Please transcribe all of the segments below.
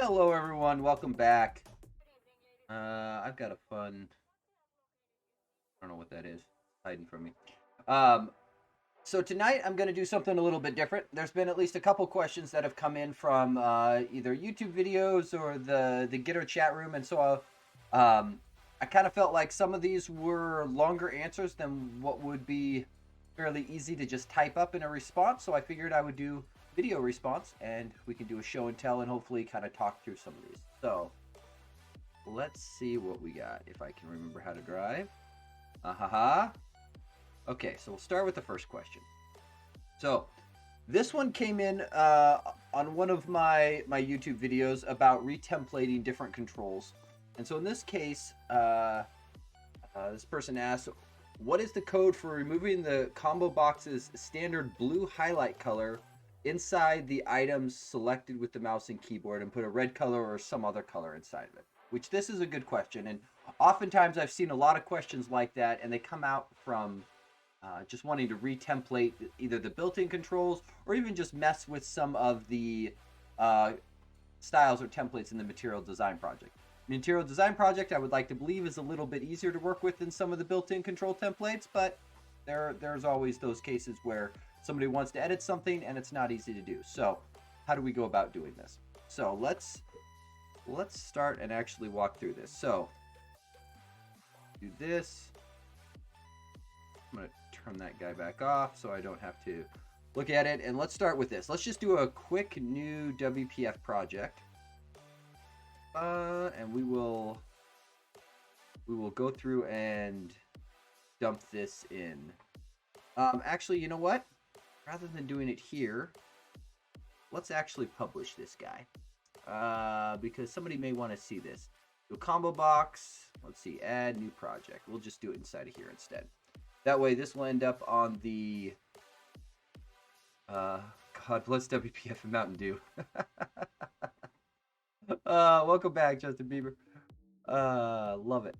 Hello, everyone. Welcome back. I've got a fun. I don't know what that is. Hiding from me. Um, so tonight I'm going to do something a little bit different. There's been at least a couple questions that have come in from either YouTube videos or the Gitter chat room, and so I kind of felt like some of these were longer answers than what would be fairly easy to just type up in a response. So I figured I would do video response, and we can do a show and tell, and hopefully kind of talk through some of these. So let's see what we got. If I can remember how to drive. Okay, so we'll start with the first question. So this one came in on one of my YouTube videos about retemplating different controls. And so in this case, this person asked, what is the code for removing the ComboBox's standard blue highlight color inside the items selected with the mouse and keyboard and put a red color or some other color inside of it? Which this is a good question. And oftentimes I've seen a lot of questions like that, and they come out from just wanting to retemplate either the built-in controls or even just mess with some of the styles or templates in the material design project. Material design project, I would like to believe, is a little bit easier to work with than some of the built-in control templates, but there's always those cases where somebody wants to edit something and it's not easy to do. So how do we go about doing this? So let's start and actually walk through this. So do this. I'm going to turn that guy back off so I don't have to look at it. And let's start with this. Let's just do a quick new WPF project. And we will go through and dump this in. Actually, you know what? Rather than doing it here, let's actually publish this guy. Because somebody may want to see this. Do a combo box. Let's see, add new project. We'll just do it inside of here instead. That way, this will end up on the God bless WPF and Mountain Dew. Welcome back, Justin Bieber. Love it.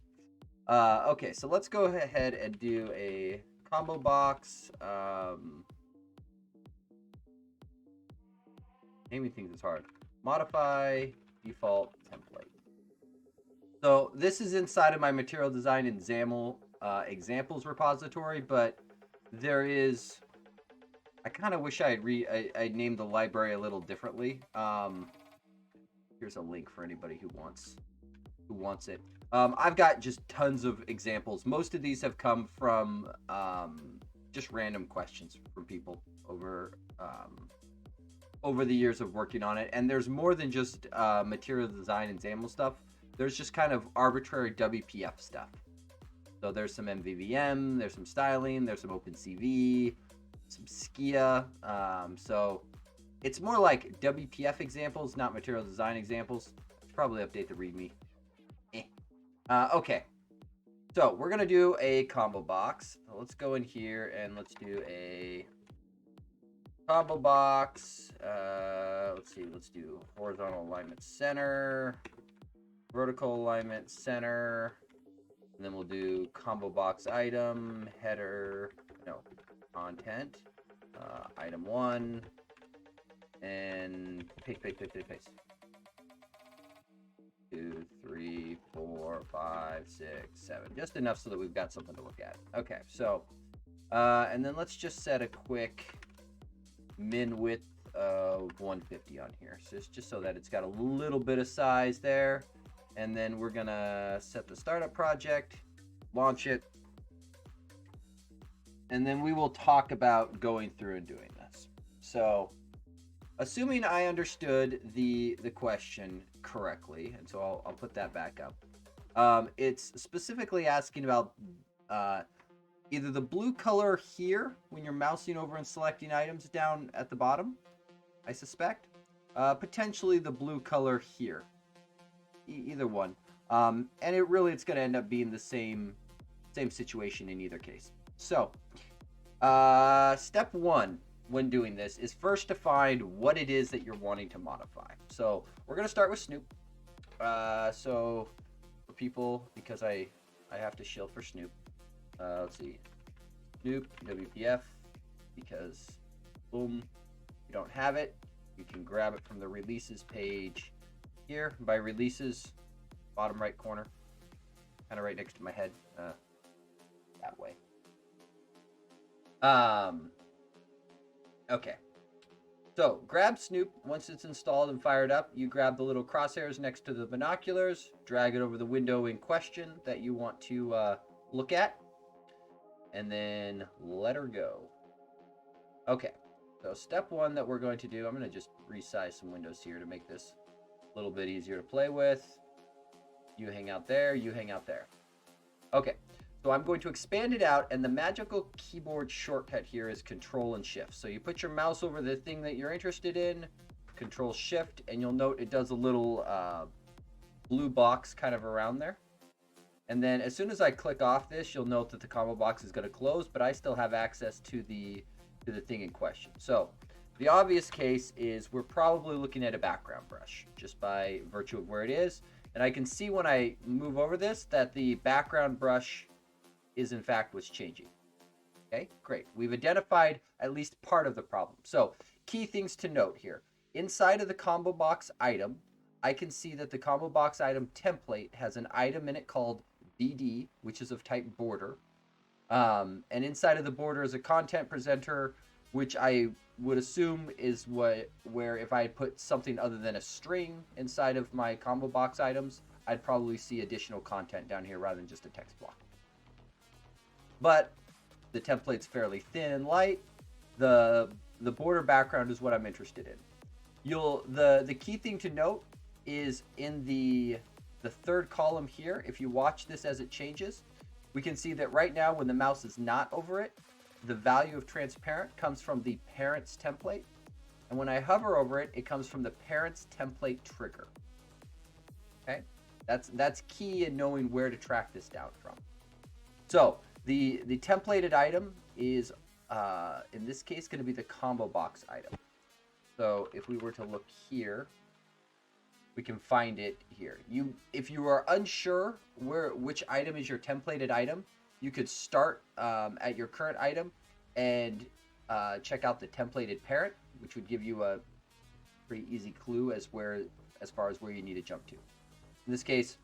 Okay, so let's go ahead and do a combo box. Naming things is hard. Modify default template. So this is inside of my material design and XAML examples repository, but there is. I kind of wish I'd named the library a little differently. Here's a link for anybody who wants it. I've got just tons of examples. Most of these have come from just random questions from people over the years of working on it. And there's more than just material design and XAML stuff. There's just kind of arbitrary WPF stuff. So there's some MVVM, there's some styling, there's some OpenCV, some Skia. So it's more like WPF examples, not material design examples. Should probably update the README. Okay. So we're going to do a combo box. So let's go in here and let's do a combo box. Let's see. Let's do horizontal alignment center, vertical alignment center. And then we'll do combo box item, header, content, item 1. And paste. 2, 3, 4, 5, 6, 7. Just enough so that we've got something to look at. Okay, so, and then let's just set a quick min width of 150 on here. So it's just so that it's got a little bit of size there. And then we're going to set the startup project, launch it. And then we will talk about going through and doing this. So assuming I understood the question correctly, and so I'll put that back up. It's specifically asking about either the blue color here when you're mousing over and selecting items down at the bottom, I suspect. Potentially the blue color here. Either one. And it's going to end up being the same situation in either case. So, step 1 when doing this is first to find what it is that you're wanting to modify. So we're going to start with Snoop. So for people, because I have to shill for Snoop. Let's see. Snoop, WPF, because boom, you don't have it. You can grab it from the releases page here by releases, bottom right corner, kind of right next to my head, that way. Okay. So grab Snoop. Once it's installed and fired up, you grab the little crosshairs next to the binoculars, drag it over the window in question that you want to look at, and then let her go. Okay, so step one that we're going to do, I'm going to just resize some windows here to make this a little bit easier to play with. You hang out there, you hang out there. Okay, so I'm going to expand it out, and the magical keyboard shortcut here is Control and Shift. So you put your mouse over the thing that you're interested in, Control Shift, and you'll note it does a little blue box kind of around there. And then as soon as I click off this, you'll note that the combo box is going to close, but I still have access to the thing in question. So the obvious case is we're probably looking at a background brush just by virtue of where it is. And I can see when I move over this that the background brush is in fact what's changing. Okay, great. We've identified at least part of the problem. So key things to note here. Inside of the combo box item, I can see that the combo box item template has an item in it called BD, which is of type border. And inside of the border is a content presenter, which I would assume is where if I put something other than a string inside of my combo box items, I'd probably see additional content down here rather than just a text block. But the template's fairly thin and light. The border background is what I'm interested in. The key thing to note is in the third column here. If you watch this as it changes, we can see that right now when the mouse is not over it, the value of transparent comes from the parents template, and when I hover over it, it comes from the parents template trigger. Okay, that's key in knowing where to track this down from. So the templated item is in this case going to be the combo box item. So if we were to look here, we can find it here. If you are unsure which item is your templated item, you could start at your current item and check out the templated parent, which would give you a pretty easy clue as far as where you need to jump to. In this case,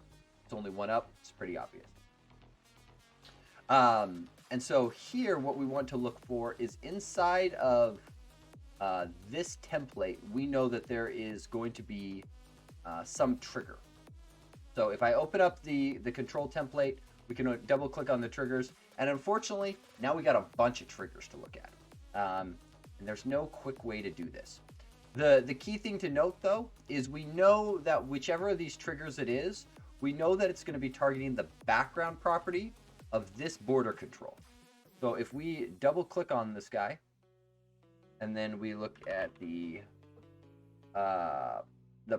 it's only one up. It's pretty obvious. And so here, what we want to look for is inside of this template, we know that there is going to be some trigger. So if I open up the control template, we can double click on the triggers, and unfortunately now we got a bunch of triggers to look at, and there's no quick way to do this. The key thing to note though is we know that whichever of these triggers it is, we know that it's going to be targeting the background property of this border control. So if we double click on this guy and then we look at the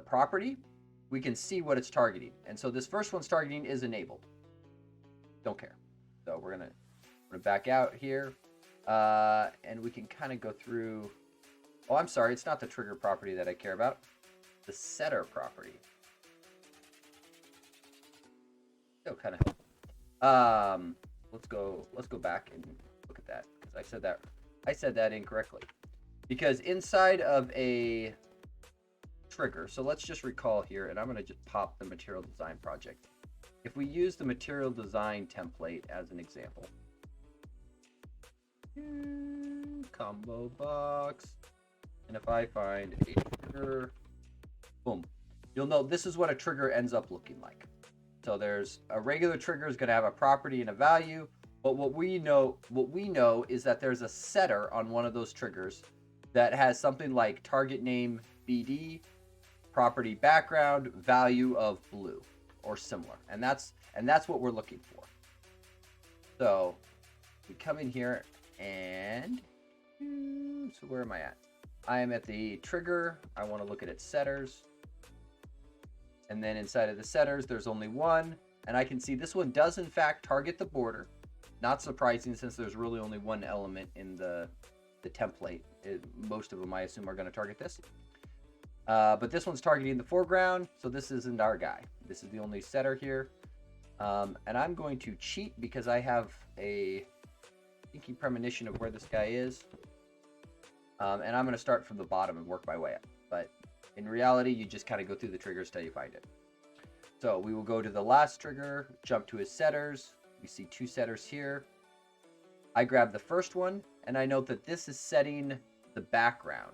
property, we can see what it's targeting. And so this first one's targeting is enabled. Don't care. So we're gonna back out here, and we can kind of go through. Oh, I'm sorry, it's not the trigger property that I care about. The setter property. So kind of. Let's go back and look at that because I said that incorrectly. Because inside of a trigger, so let's just recall here, and I'm going to just pop the material design project. If we use the material design template as an example, combo box, and if I find a trigger, boom, you'll know this is what a trigger ends up looking like. So there's a regular trigger is going to have a property and a value, but what we know is that there's a setter on one of those triggers that has something like target name BD, property background, value of blue or similar, and that's what we're looking for. So we come in here and so where am I at? I am at the trigger. I want to look at its setters. And then inside of the setters, there's only one. And I can see this one does in fact target the border. Not surprising since there's really only one element in the template. Most of them, I assume, are going to target this. But this one's targeting the foreground. So this isn't our guy. This is the only setter here. And I'm going to cheat because I have a sneaky premonition of where this guy is. And I'm going to start from the bottom and work my way up. But In reality, you just kind of go through the triggers till you find it. So we will go to the last trigger, jump to his setters. We see 2 setters here. I grab the first one, and I note that this is setting the background.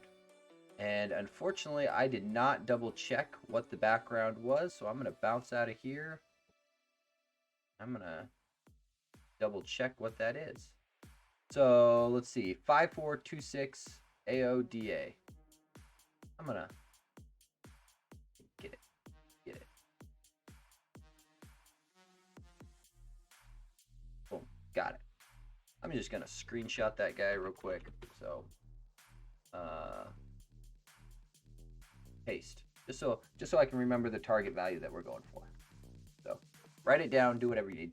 And unfortunately, I did not double check what the background was, so I'm going to bounce out of here. I'm going to double check what that is. So let's see, 5426 AODA. I'm going to get it. Boom, got it. I'm just going to screenshot that guy real quick. So, paste. Just so I can remember the target value that we're going for. So, write it down, do whatever you need.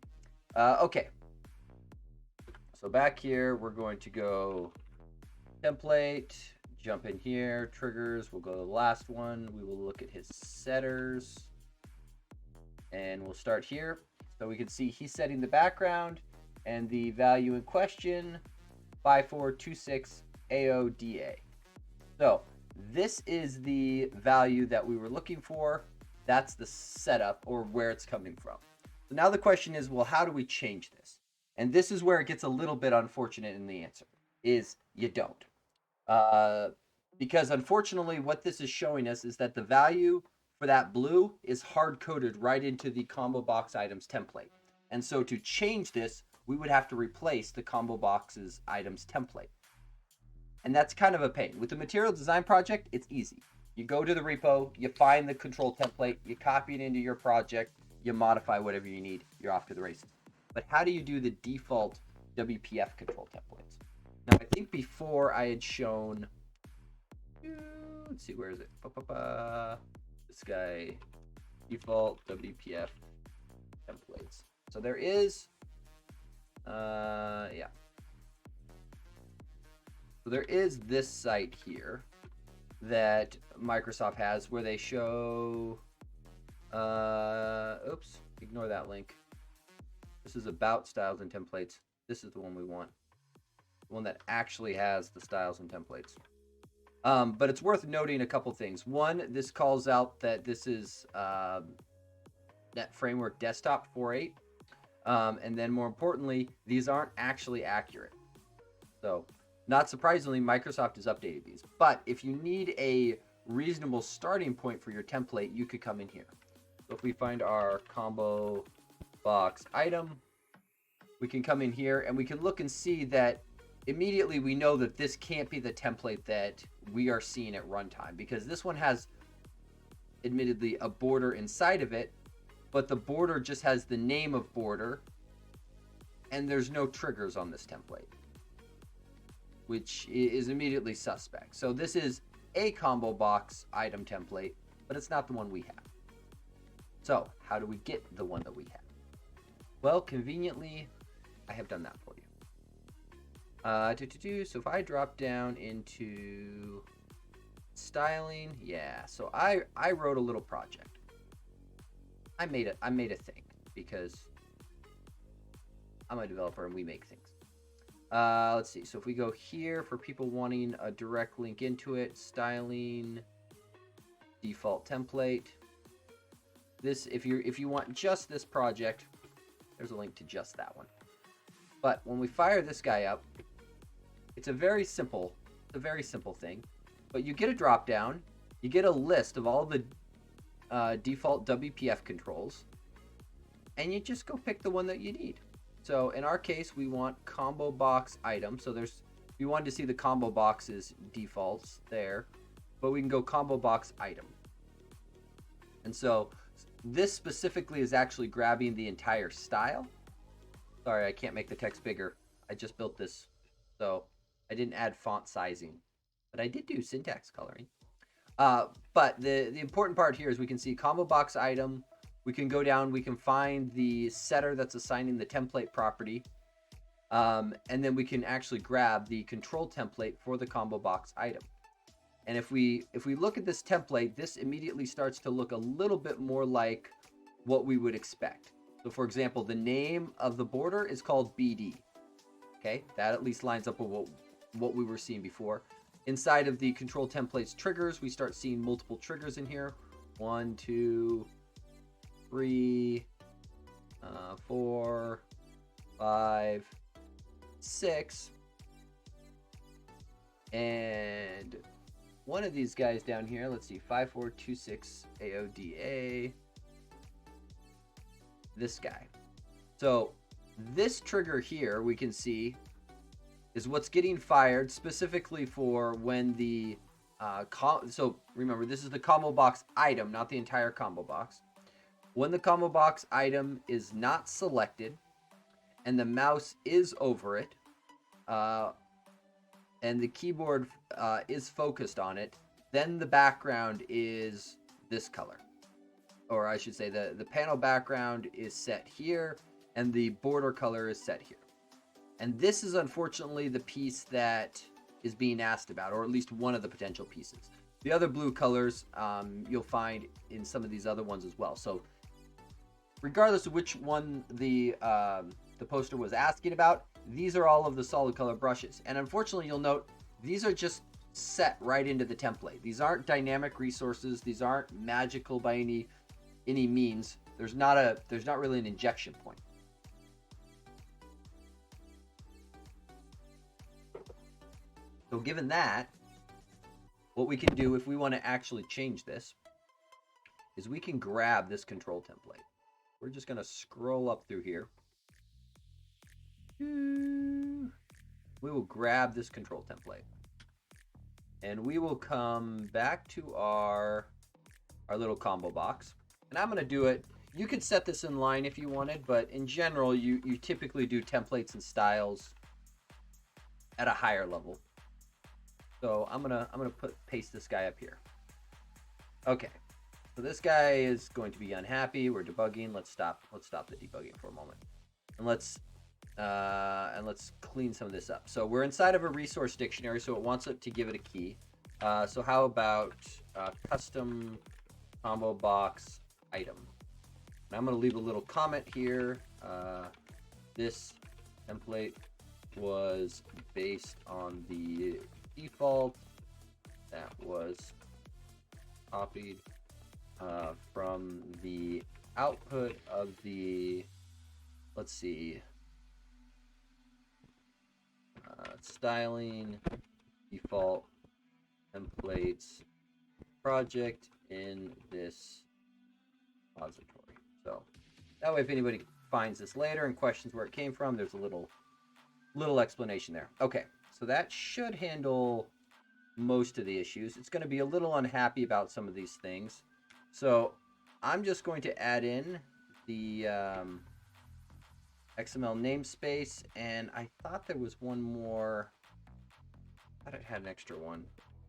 Okay. So back here, we're going to go template, jump in here, triggers, we'll go to the last one, we will look at his setters, and we'll start here. So we can see he's setting the background, and the value in question, 5426 AODA. So this is the value that we were looking for. That's the setup, or where it's coming from. So now the question is, well, how do we change this? And this is where it gets a little bit unfortunate in the answer, is you don't. Because unfortunately, what this is showing us is that the value for that blue is hard-coded right into the ComboBox items template. And so to change this, we would have to replace the ComboBoxes items template. And that's kind of a pain. With the material design project, it's easy. You go to the repo, you find the control template, you copy it into your project, you modify whatever you need, you're off to the races. But how do you do the default WPF control templates? Now, I think before I had shown, let's see, where is it? This guy, default WPF templates. So there is, yeah. So there is this site here that Microsoft has where they show, oops, ignore that link. This is about styles and templates. This is the one we want. The one that actually has the styles and templates. But it's worth noting a couple things. One, this calls out that this is Net Framework Desktop 4.8. And then more importantly, these aren't actually accurate. So not surprisingly, Microsoft has updated these. But if you need a reasonable starting point for your template, you could come in here. So if we find our combo box item, we can come in here and we can look and see that immediately we know that this can't be the template that we are seeing at runtime, because this one has admittedly a border inside of it, but the border just has the name of border and there's no triggers on this template, which is immediately suspect. So this is a combo box item template, but it's not the one we have. So how do we get the one that we have? Well, conveniently, I have done that for you. So if I drop down into styling, yeah. So I wrote a little project. I made a thing because I'm a developer and we make things. Let's see. So if we go here for people wanting a direct link into it, styling, default template. This, if you want just this project, there's a link to just that one. But when we fire this guy up, it's a very simple thing. But you get a drop down, you get a list of all the default WPF controls, and you just go pick the one that you need. So in our case, we want combo box item. So there's, if you wanted to see the combo boxes defaults there, but we can go combo box item. And so this specifically is actually grabbing the entire style. Sorry, I can't make the text bigger. I just built this, so I didn't add font sizing, but I did do syntax coloring. But the important part here is we can see combo box item. We can go down, we can find the setter that's assigning the template property. And then we can actually grab the control template for the combo box item. And if we look at this template, this immediately starts to look a little bit more like what we would expect. So for example, the name of the border is called BD. Okay, that at least lines up with what we were seeing before. Inside of the control templates triggers, we start seeing multiple triggers in here. 1, 2, 3, 4, 5, 6. And one of these guys down here, let's see, 5426 AODA. This guy. So this trigger here, we can see, is what's getting fired specifically for when the so remember, this is the combo box item, not the entire combo box. When the combo box item is not selected and the mouse is over it, and the keyboard is focused on it, then the background is this color. Or I should say the panel background is set here and the border color is set here. And this is unfortunately the piece that is being asked about, or at least one of the potential pieces. The other blue colors you'll find in some of these other ones as well. So regardless of which one the poster was asking about, these are all of the solid color brushes. And unfortunately, you'll note these are just set right into the template. These aren't dynamic resources. These aren't magical by any means. There's not really an injection point. So given that, what we can do if we want to actually change this is we can grab this control template. We're just going to scroll up through here. We will grab this control template. And we will come back to our little combo box. And I'm going to do it. You could set this in line if you wanted, but in general, you typically do templates and styles at a higher level. So I'm gonna paste this guy up here. Okay, so this guy is going to be unhappy. We're debugging. Let's stop the debugging for a moment, and let's clean some of this up. So we're inside of a resource dictionary, so it wants it to give it a key. So how about custom combo box item? And I'm gonna leave a little comment here. This template was based on the default that was copied from the output of the, let's see, styling default templates project in this repository. So that way, if anybody finds this later and questions where it came from, there's a little explanation there. Okay. So that should handle most of the issues. It's going to be a little unhappy about some of these things. So I'm just going to add in the XML namespace. And I thought there was one more. I thought it had an extra one.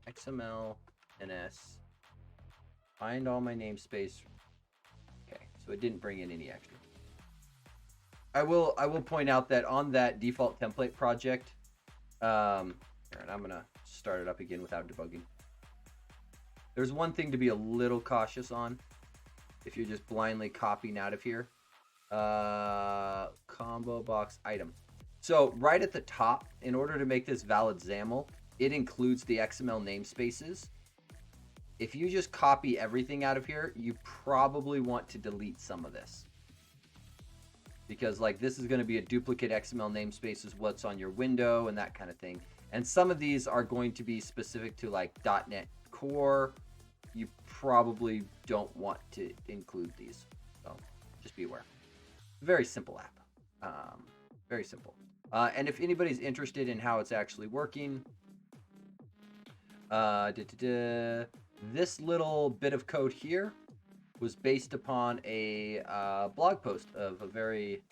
XML NS. Find all my namespace. Okay, so it didn't bring in any extra. I will point out that on that default template project, and I'm gonna start it up again without debugging. There's one thing to be a little cautious on if you're just blindly copying out of here. Combo box item. So right at the top, in order to make this valid XAML, it includes the XML namespaces. If you just copy everything out of here, you probably want to delete some of this. Because like this is going to be a duplicate XML namespace is what's on your window and that kind of thing. And some of these are going to be specific to like .NET Core. You probably don't want to include these. So just be aware. Very simple app. Very simple. And if anybody's interested in how it's actually working, this little bit of code here was based upon a blog post of a very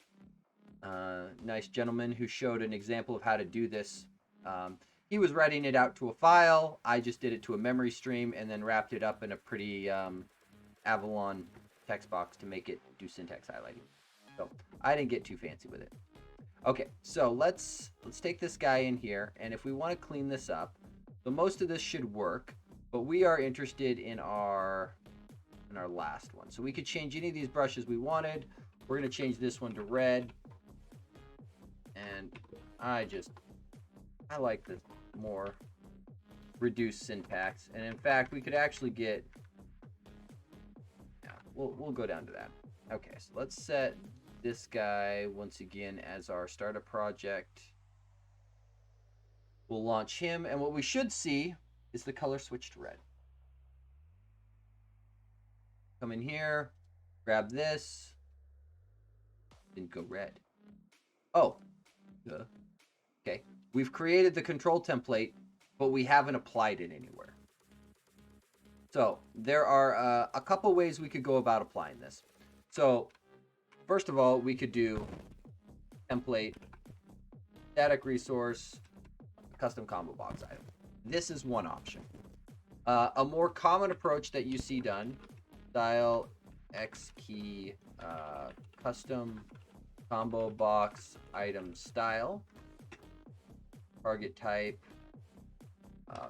nice gentleman who showed an example of how to do this. He was writing it out to a file. I just did it to a memory stream and then wrapped it up in a pretty Avalon text box to make it do syntax highlighting. So I didn't get too fancy with it. Okay, so let's take this guy in here, and if we want to clean this up, so most of this should work, but we are interested in our last one. So we could change any of these brushes we wanted. We're going to change this one to red, and I like this more. reduce syntax. And in fact, we could actually get, yeah, we'll go down to that. Okay, so let's set this guy once again as our startup project. We'll launch him, and what we should see is the color switch to red. Come in here, grab this, and go red. Oh, okay. We've created the control template, but we haven't applied it anywhere. So there are a couple ways we could go about applying this. So first of all, we could do template, static resource, custom combo box item. This is one option. A more common approach that you see done, style X key custom combo box item style, target type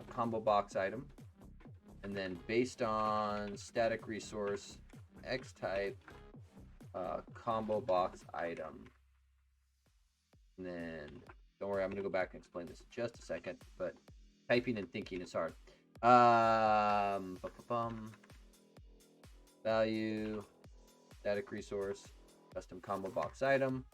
combo box item, and then based on static resource X type combo box item. And then don't worry, I'm gonna go back and explain this in just a second, but typing and thinking is hard. Value, static resource, custom combo box item.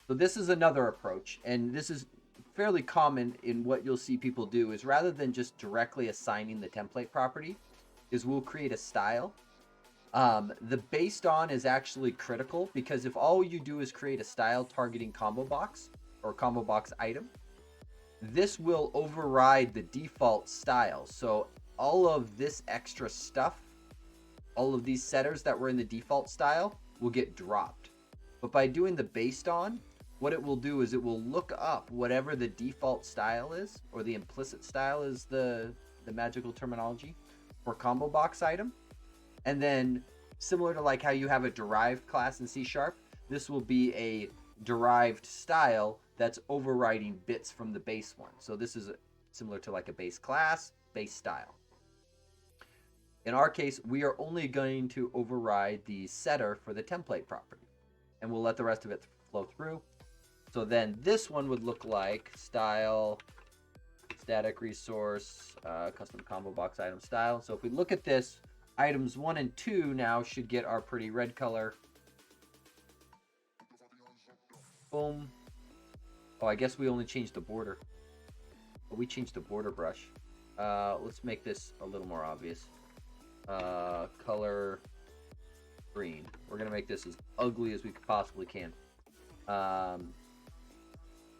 So this is another approach, and this is fairly common in what you'll see people do, is rather than just directly assigning the template property, is we'll create a style. The based on is actually critical, because if all you do is create a style targeting combo box or combo box item, this will override the default style. So all of this extra stuff, all of these setters that were in the default style will get dropped. But by doing the based on, what it will do is it will look up whatever the default style is, or the implicit style is the magical terminology for combo box item. And then similar to like how you have a derived class in C#, this will be a derived style that's overriding bits from the base one. So this is similar to like a base class, base style. In our case, we are only going to override the setter for the template property, and we'll let the rest of it flow through. So then this one would look like style, static resource, custom combo box item style. So if we look at this, items 1 and 2 now should get our pretty red color. Boom. Oh, I guess we only changed the border. But we changed the border brush. Let's make this a little more obvious. Color green. We're gonna make this as ugly as we possibly can.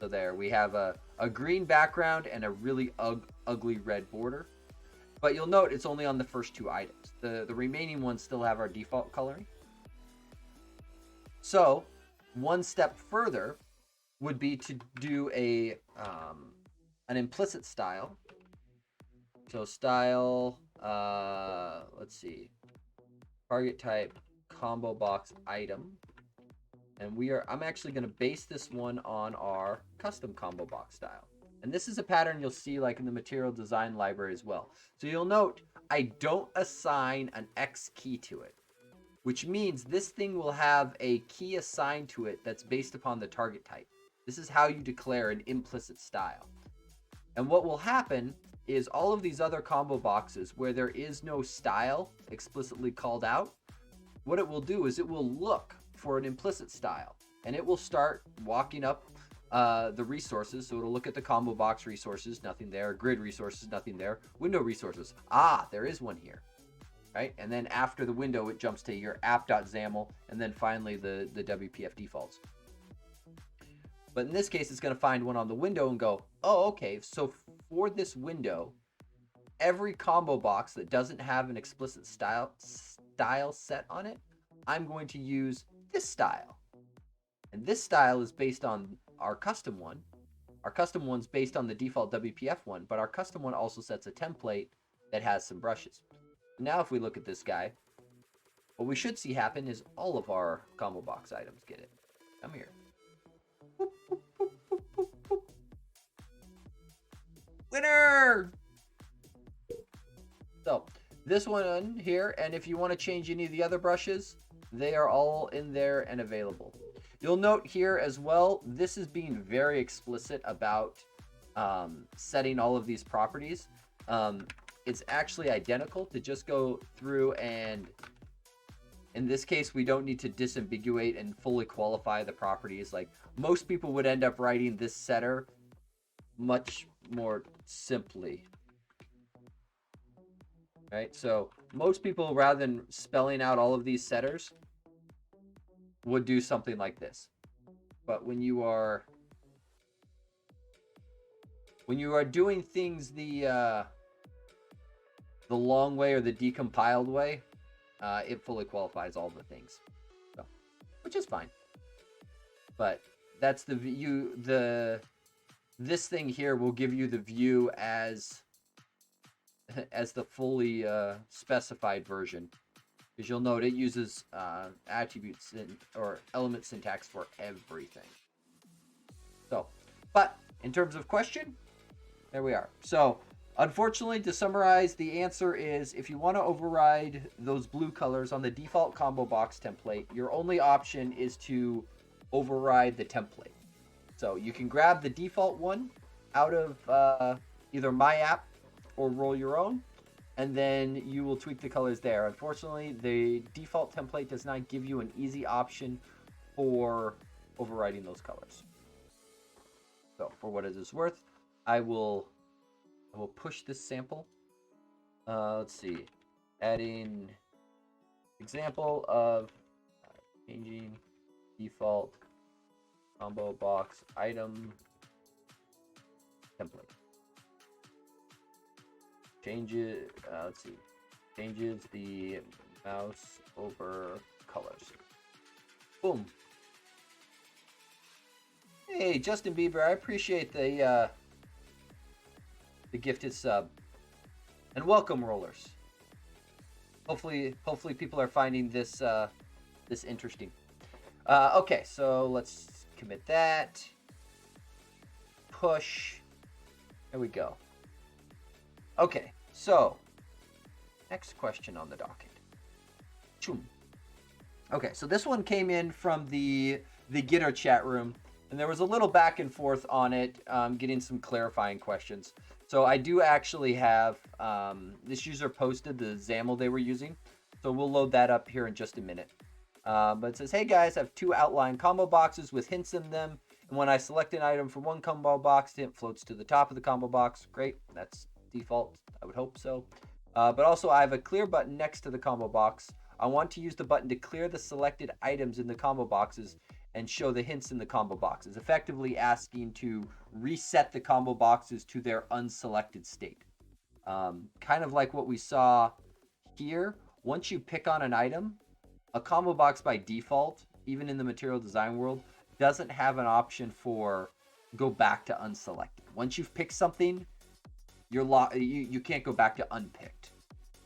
So there, we have a green background and a really ugly red border. But you'll note it's only on the first two items. The remaining ones still have our default coloring. So one step further would be to do an implicit style. So style, let's see, target type combo box item, and I'm actually going to base this one on our custom combo box style. And this is a pattern you'll see like in the material design library as well. So you'll note I don't assign an X key to it, which means this thing will have a key assigned to it that's based upon the target type. This is how you declare an implicit style. And what will happen is all of these other combo boxes where there is no style explicitly called out, what it will do is it will look for an implicit style, and it will start walking up the resources. So it'll look at the combo box resources, nothing there. Grid resources, nothing there. Window resources, there is one here, right? And then after the window, it jumps to your app.xaml, and then finally the WPF defaults. But in this case, it's going to find one on the window and go, oh, okay, so for this window, every combo box that doesn't have an explicit style set on it, I'm going to use this style. And this style is based on our custom one. Our custom one's based on the default WPF one, but our custom one also sets a template that has some brushes. Now if we look at this guy, what we should see happen is all of our combo box items get it. Come here. Boop, boop, boop, boop, boop, boop. Winner! So this one here, and if you want to change any of the other brushes, they are all in there and available. You'll note here as well, this is being very explicit about setting all of these properties. it's actually identical to just go through and, in this case, we don't need to disambiguate and fully qualify the properties. Like, most people would end up writing this setter much more simply. Right? So most people, rather than spelling out all of these setters, would do something like this. But when you are doing things the long way or the decompiled way, it fully qualifies all the things, so, which is fine. But that's the view. This thing here will give you the view as the fully specified version, because you'll note it uses attributes or element syntax for everything. So, but in terms of question, there we are. So, unfortunately, to summarize, the answer is if you want to override those blue colors on the default ComboBox template, your only option is to override the template. So you can grab the default one out of either My App or roll your own, and then you will tweak the colors there. Unfortunately, the default template does not give you an easy option for overriding those colors. So for what it is worth, I will push this sample. Let's see, adding example of changing default ComboBox item template. Changes, let's see, changes the mouse over colors. Boom. Hey, Justin Bieber, I appreciate the gifted sub. And welcome, rollers. Hopefully people are finding this this interesting. Okay, so let's commit that. Push. There we go. Okay, so next question on the docket. Choom. Okay, so this one came in from the Gitter chat room, and there was a little back and forth on it, getting some clarifying questions. So I do actually have this user posted the XAML they were using, so we'll load that up here in just a minute. But it says, hey guys, I have 2 outline combo boxes with hints in them, and when I select an item from one combo box, the hint floats to the top of the combo box. Great, that's default, I would hope so. But also I have a clear button next to the combo box. I want to use the button to clear the selected items in the combo boxes and show the hints in the combo boxes, effectively asking to reset the combo boxes to their unselected state. Kind of like what we saw here. Once you pick on an item, a combo box by default, even in the material design world, doesn't have an option for go back to unselected. Once you've picked something, you can't go back to unpicked,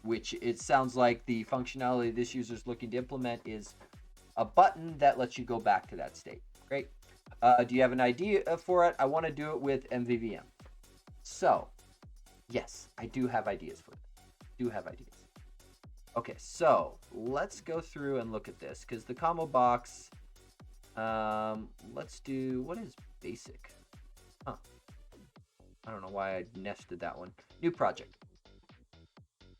which it sounds like the functionality this user is looking to implement is a button that lets you go back to that state. Great. Do you have an idea for it? I want to do it with MVVM. So, yes, I do have ideas for it. Okay, so let's go through and look at this, because the combo box, let's do, what is basic? Huh. I don't know why I nested that one. New project.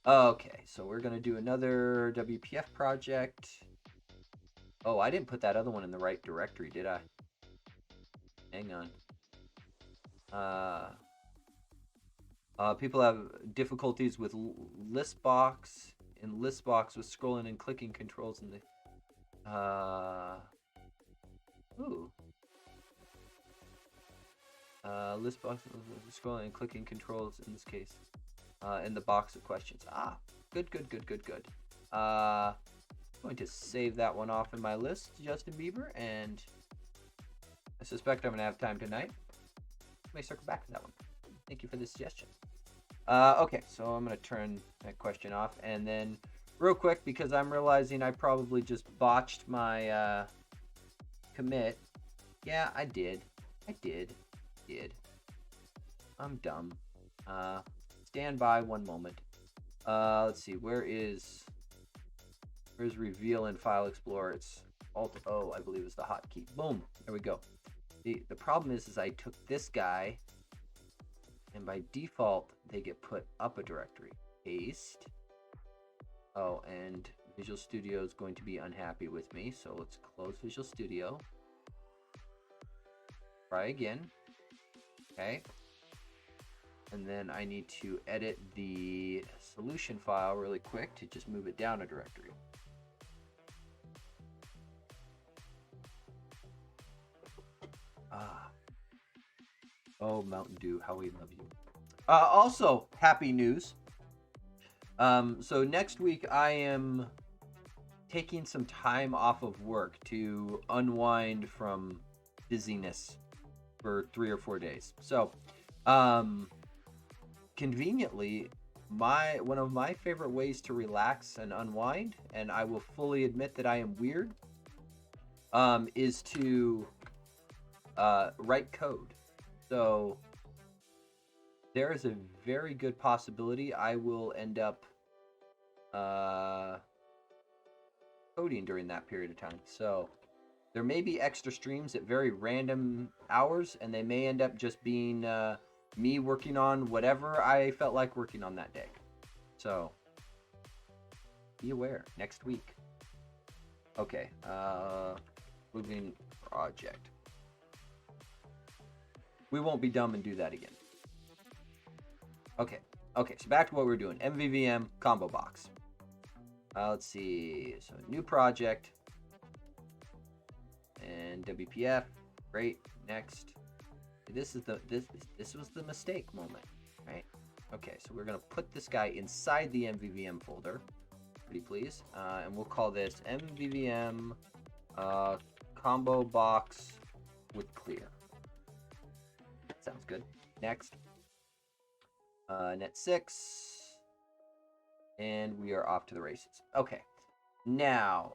Okay, so we're going to do another WPF project. Oh, I didn't put that other one in the right directory, did I? Hang on. People have difficulties with ListBox and ListBox with scrolling and clicking controls in the ListBox scrolling and clicking controls in this case in the box of questions. Good. I'm going to save that one off in my list, Justin Bieber, and I suspect I'm going to have time tonight. I may circle back to that one. Thank you for the suggestion. Okay, so I'm going to turn that question off, and then real quick, because I'm realizing I probably just botched my commit. Yeah, I did. I'm dumb. Stand by one moment. Let's see, where's reveal in File Explorer? It's Alt-O, I believe, is the hotkey. Boom, there we go. The problem is I took this guy And by default, they get put up a directory. Paste. Oh, and Visual Studio is going to be unhappy with me, so let's close Visual Studio. Try again. Okay. And then I need to edit the solution file really quick to just move it down a directory. Oh, Mountain Dew, how we love you. Also, happy news. So next week I am taking some time off of work to unwind from busyness for 3 or 4 days. So, conveniently, one of my favorite ways to relax and unwind, and I will fully admit that I am weird, is to write code. So there is a very good possibility I will end up coding during that period of time. So there may be extra streams at very random hours, and they may end up just being me working on whatever I felt like working on that day. So be aware, next week. Okay, moving project. We won't be dumb and do that again. Okay, so back to what we're doing. MVVM ComboBox. Let's see, so new project. And WPF, great, next. This was the mistake moment, right? Okay, so we're gonna put this guy inside the MVVM folder, pretty please, and we'll call this MVVM ComboBox with clear. Sounds good. Next, net 6, and we are off to the races. Okay, now,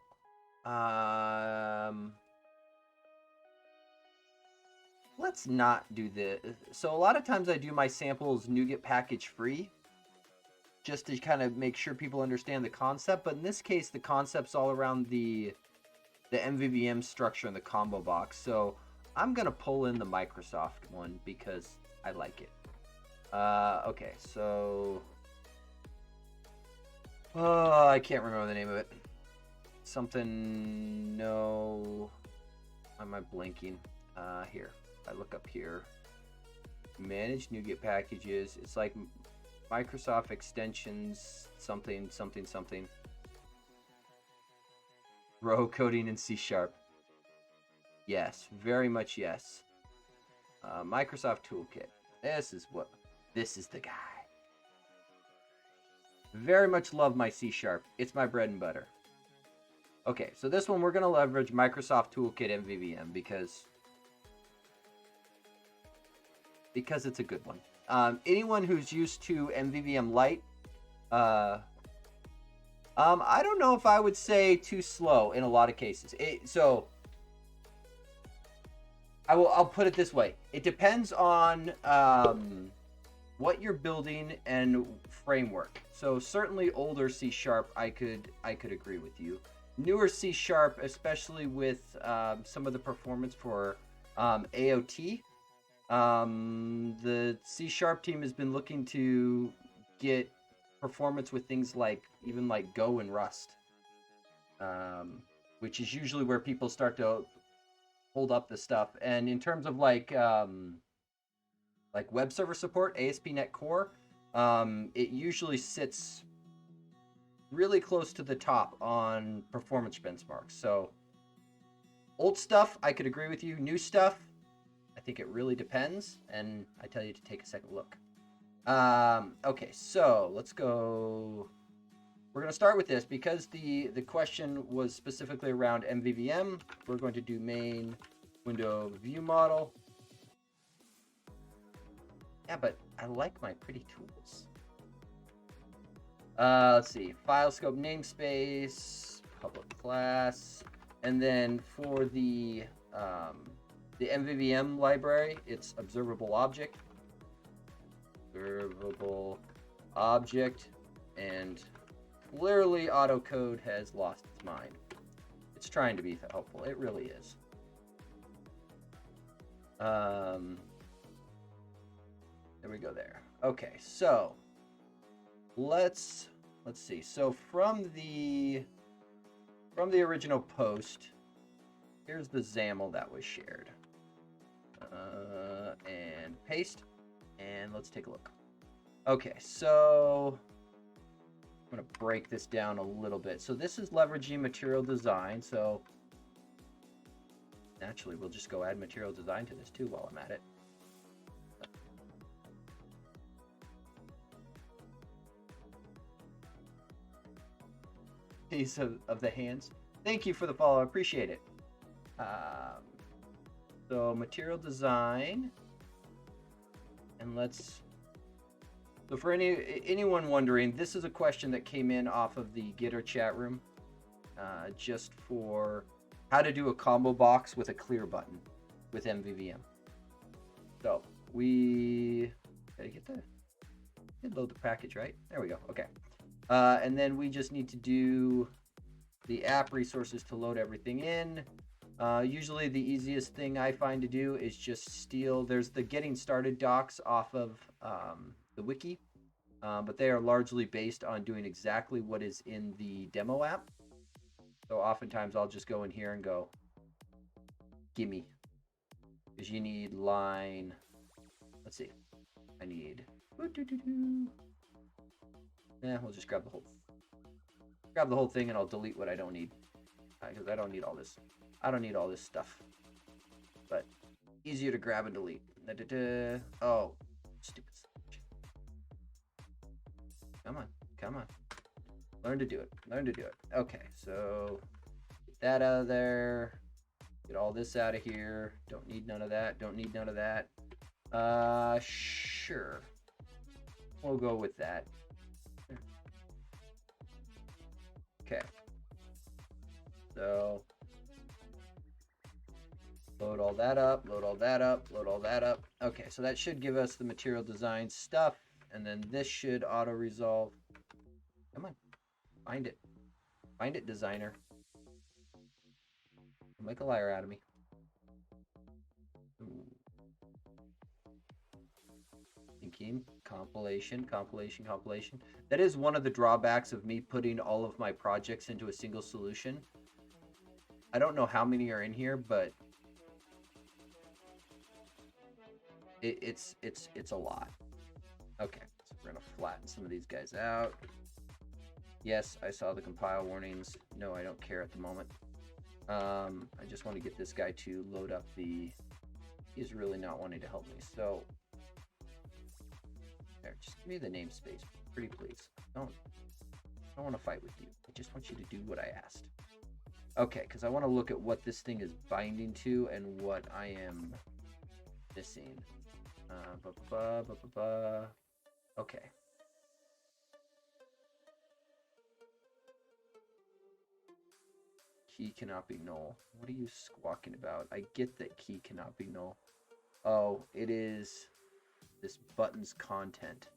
let's not do this. So a lot of times I do my samples NuGet package free, just to kind of make sure people understand the concept. But in this case, the concept's all around the MVVM structure in the combo box. So I'm gonna pull in the Microsoft one because I like it. Okay, so I can't remember the name of it. Something, no. Why am I blanking? Here. I look up here. Manage NuGet packages. It's like Microsoft extensions, something. Row coding in C#. Yes, very much yes. Microsoft Toolkit. This is the guy. Very much love my C#. It's my bread and butter. Okay, so this one we're going to leverage Microsoft Toolkit MVVM because it's a good one. Anyone who's used to MVVM Lite, I don't know if I would say too slow in a lot of cases. I'll put it this way. It depends on what you're building and framework. So certainly older C# I could agree with you. Newer C#, especially with some of the performance for AOT, the C# team has been looking to get performance with things like even like Go and Rust, which is usually where people start to hold up the stuff. And in terms of like web server support, ASP.NET Core, it usually sits really close to the top on performance benchmarks. So old stuff, I could agree with you. New stuff, I think it really depends, and I tell you to take a second look. Okay, so let's go. We're going to start with this because the question was specifically around MVVM. We're going to do main window view model. Yeah, but I like my pretty tools. Let's see, file scope namespace, public class, and then for the MVVM library, it's observable object, and clearly AutoCode has lost its mind. It's trying to be helpful. It really is. There we go there. Okay, so let's see. So from the original post, here's the XAML that was shared. And paste, and let's take a look. Okay, so I'm going to break this down a little bit. So this is leveraging material design. So naturally, we'll just go add material design to this too while I'm at it. Piece of the hands. Thank you for the follow. I appreciate it. So material design, and so for anyone wondering, this is a question that came in off of the Gitter chat room, just for how to do a combo box with a clear button with MVVM. So we gotta load the package, right? There we go. Okay. And then we just need to do the app resources to load everything in. Usually the easiest thing I find to do is just steal, there's the getting started docs off of the wiki, but they are largely based on doing exactly what is in the demo app. So oftentimes I'll just go in here and go, gimme, because you need line, let's see, I need, we'll just grab the whole thing, and I'll delete what I don't need, because I don't need all this. I don't need all this stuff, but easier to grab and delete. Oh, stupid. Come on. Learn to do it. Okay, so get that out of there. Get all this out of here. Don't need none of that. Sure. We'll go with that. Okay. So load all that up. Okay, so that should give us the material design stuff, and then this should auto resolve. Come on, find it, designer. Don't make a liar out of me. Thinking compilation. That is one of the drawbacks of me putting all of my projects into a single solution. I don't know how many are in here, but it's a lot. Okay, so we're gonna flatten some of these guys out. Yes, I saw the compile warnings. No, I don't care at the moment. I just want to get this guy to load up he's really not wanting to help me. So there, just give me the namespace, pretty please. I don't want to fight with you. I just want you to do what I asked. Okay, because I want to look at what this thing is binding to and what I am missing. Okay. Key cannot be null. What are you squawking about? I get that key cannot be null. Oh, it is this button's content.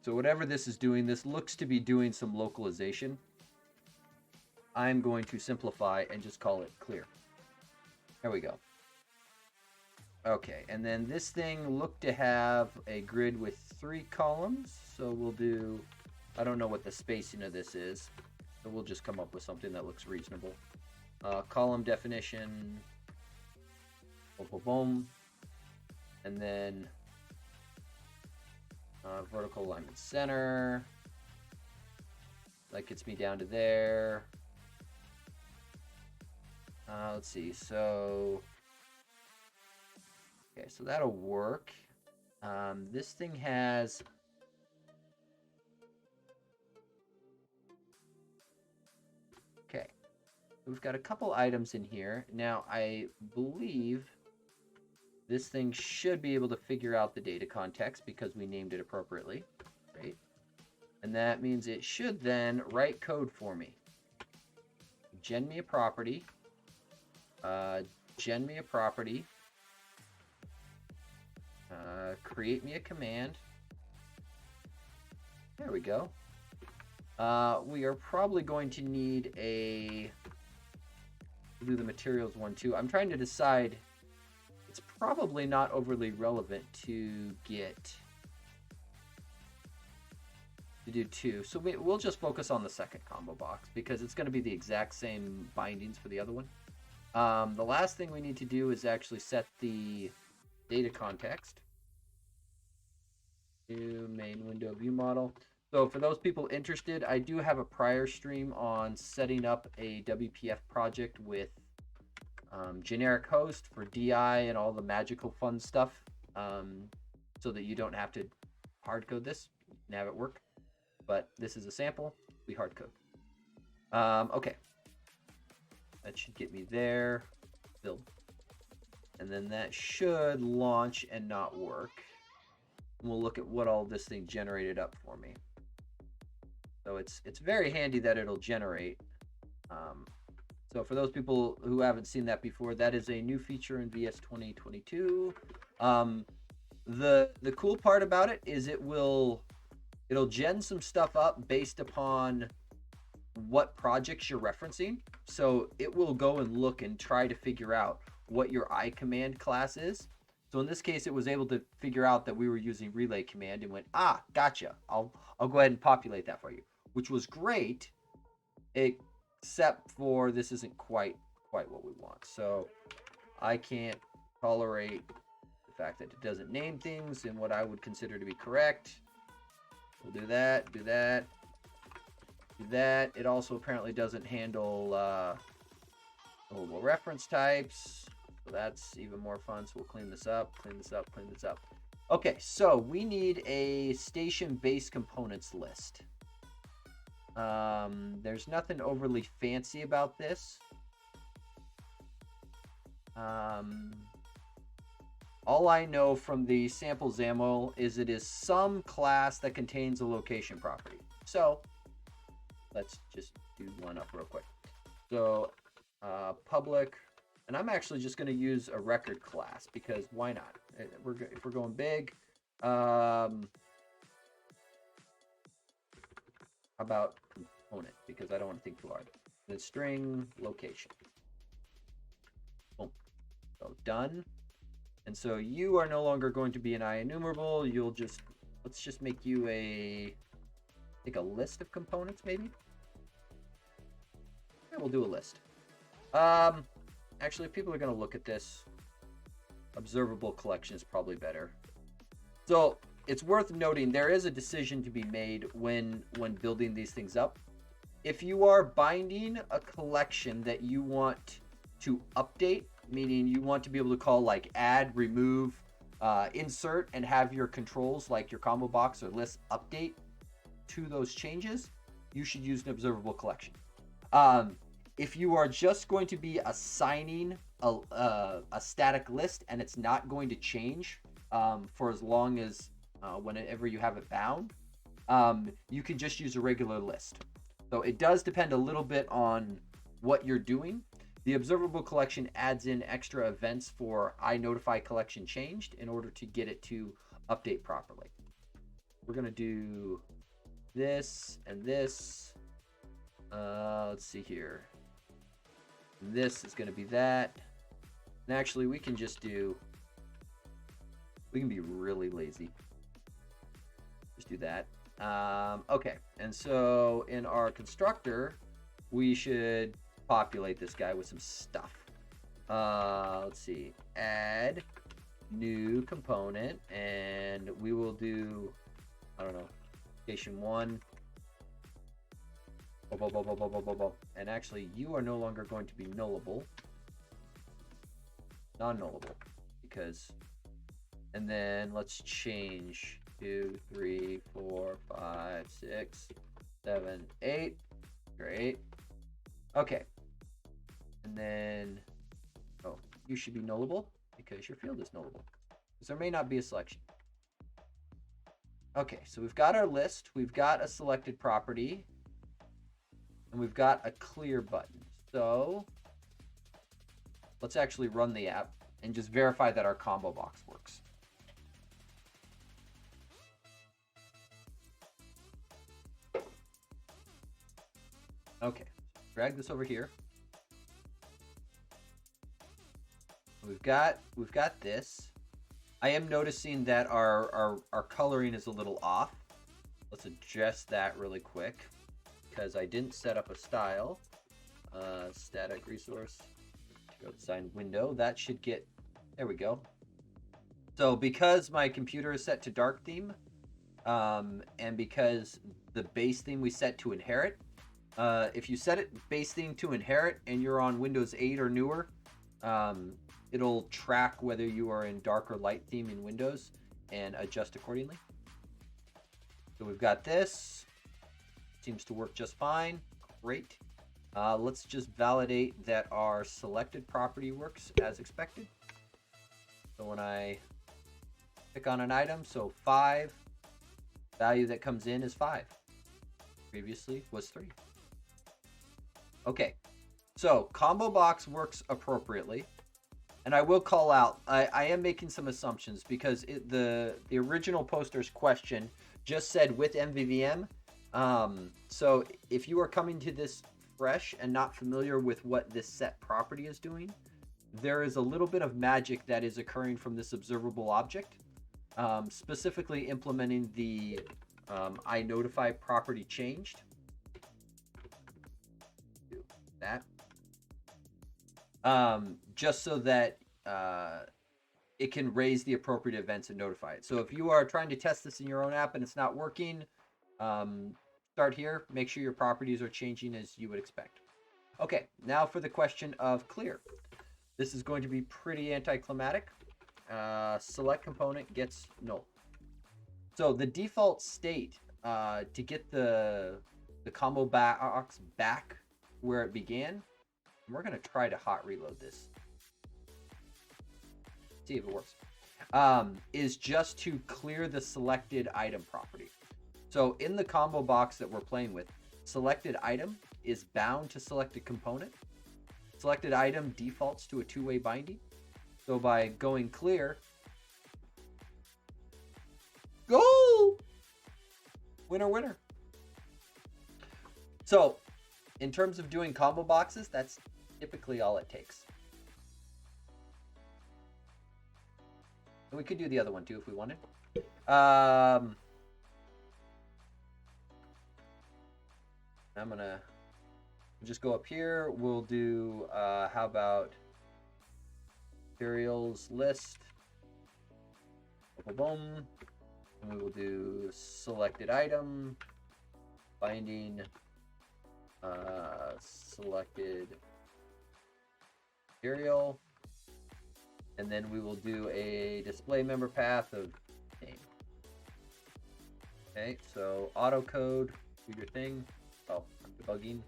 So whatever this is doing, this looks to be doing some localization. I'm going to simplify and just call it clear. There we go. Okay, and then this thing looked to have a grid with 3 columns. So we'll do, I don't know what the spacing of this is, so we'll just come up with something that looks reasonable. Column definition, boom, and then vertical alignment center. That gets me down to there. Let's see, so okay, so that'll work. This thing has okay. We've got a couple items in here. Now, I believe this thing should be able to figure out the data context because we named it appropriately, right? And that means it should then write code for me. Gen me a property. Create me a command. There we go. We are probably going to need do the materials one too. I'm trying to decide. It's probably not overly relevant to do 2. So we'll just focus on the second combo box because it's going to be the exact same bindings for the other one. The last thing we need to do is actually set the data context to main window view model. So for those people interested, I do have a prior stream on setting up a WPF project with generic host for DI and all the magical fun stuff, so that you don't have to hard code this and have it work. But this is a sample. We hard code. Okay. That should get me there. Build. And then that should launch and not work. And we'll look at what all this thing generated up for me. So it's very handy that it'll generate. So for those people who haven't seen that before, that is a new feature in VS 2022. The cool part about it is it'll gen some stuff up based upon what projects you're referencing. So it will go and look and try to figure out what your iCommand class is. So in this case, it was able to figure out that we were using relay command and went, gotcha. I'll go ahead and populate that for you, which was great, except for this isn't quite what we want. So I can't tolerate the fact that it doesn't name things in what I would consider to be correct. We'll do that, do that, do that. It also apparently doesn't handle global reference types. So that's even more fun. So we'll clean this up, clean this up, clean this up. Okay, so we need a station base components list. There's nothing overly fancy about this. All I know from the sample XAML is it is some class that contains a location property. So let's just do one up real quick. So public, and I'm actually just going to use a record class because why not? If we're going big, how about component? Because I don't want to think too hard. Then string location. Boom. So done. And so you are no longer going to be an IEnumerable. You'll just, let's just make you a list of components maybe. Yeah, we'll do a list. Actually, if people are going to look at this, observable collection is probably better. So it's worth noting there is a decision to be made when building these things up. If you are binding a collection that you want to update, meaning you want to be able to call like add, remove, insert, and have your controls like your combo box or list update to those changes, you should use an observable collection. If you are just going to be assigning a static list and it's not going to change for as long as whenever you have it bound, you can just use a regular list. So it does depend a little bit on what you're doing. The observable collection adds in extra events for iNotify collection changed in order to get it to update properly. We're going to do this and this. Let's see here. This is going to be that. And actually, we can be really lazy. Just do that. Okay, and so in our constructor, we should populate this guy with some stuff. Let's see, add new component, and we will do, I don't know, station 1. And actually, you are no longer going to be nullable, non-nullable, because, and then let's change 2, 3, 4, 5, 6, 7, 8. Great. Okay. And then, oh, you should be nullable because your field is nullable. Because there may not be a selection. Okay, so we've got our list. We've got a selected property. And we've got a clear button. So let's actually run the app and just verify that our combo box works. Okay, drag this over here. we've got this. I am noticing that our coloring is a little off. Let's adjust that really quick because I didn't set up a style. Static resource. Go design window. That should get. There we go. So because my computer is set to dark theme, and because the base theme we set to inherit, if you set it base theme to inherit and you're on Windows 8 or newer, it'll track whether you are in dark or light theme in Windows and adjust accordingly. So we've got this. Seems to work just fine. Great. Let's just validate that our selected property works as expected. So when I click on an item, so 5, value that comes in is 5. Previously was 3. Okay, so ComboBox works appropriately. And I will call out, I am making some assumptions because the original poster's question just said with MVVM. So if you are coming to this fresh and not familiar with what this set property is doing, there is a little bit of magic that is occurring from this observable object, specifically implementing the iNotify property changed. Do that. Just so that it can raise the appropriate events and notify it. So if you are trying to test this in your own app and it's not working, start here. Make sure your properties are changing as you would expect. Okay, now for the question of clear. This is going to be pretty anticlimactic. Select component gets null. So the default state to get the ComboBox back where it began, we're going to try to hot reload this. See if it works. Is just to clear the selected item property. So in the ComboBox that we're playing with, selected item is bound to selected component. Selected item defaults to a two-way binding. So by going clear, go! Winner, winner. So in terms of doing combo boxes, that's typically all it takes. And we could do the other one too if we wanted. I'm gonna just go up here. We'll do how about materials list. Boom. And we will do selected item binding selected material, and then we will do a display member path of name. Okay, so autocode, do your thing. Oh, I'm debugging.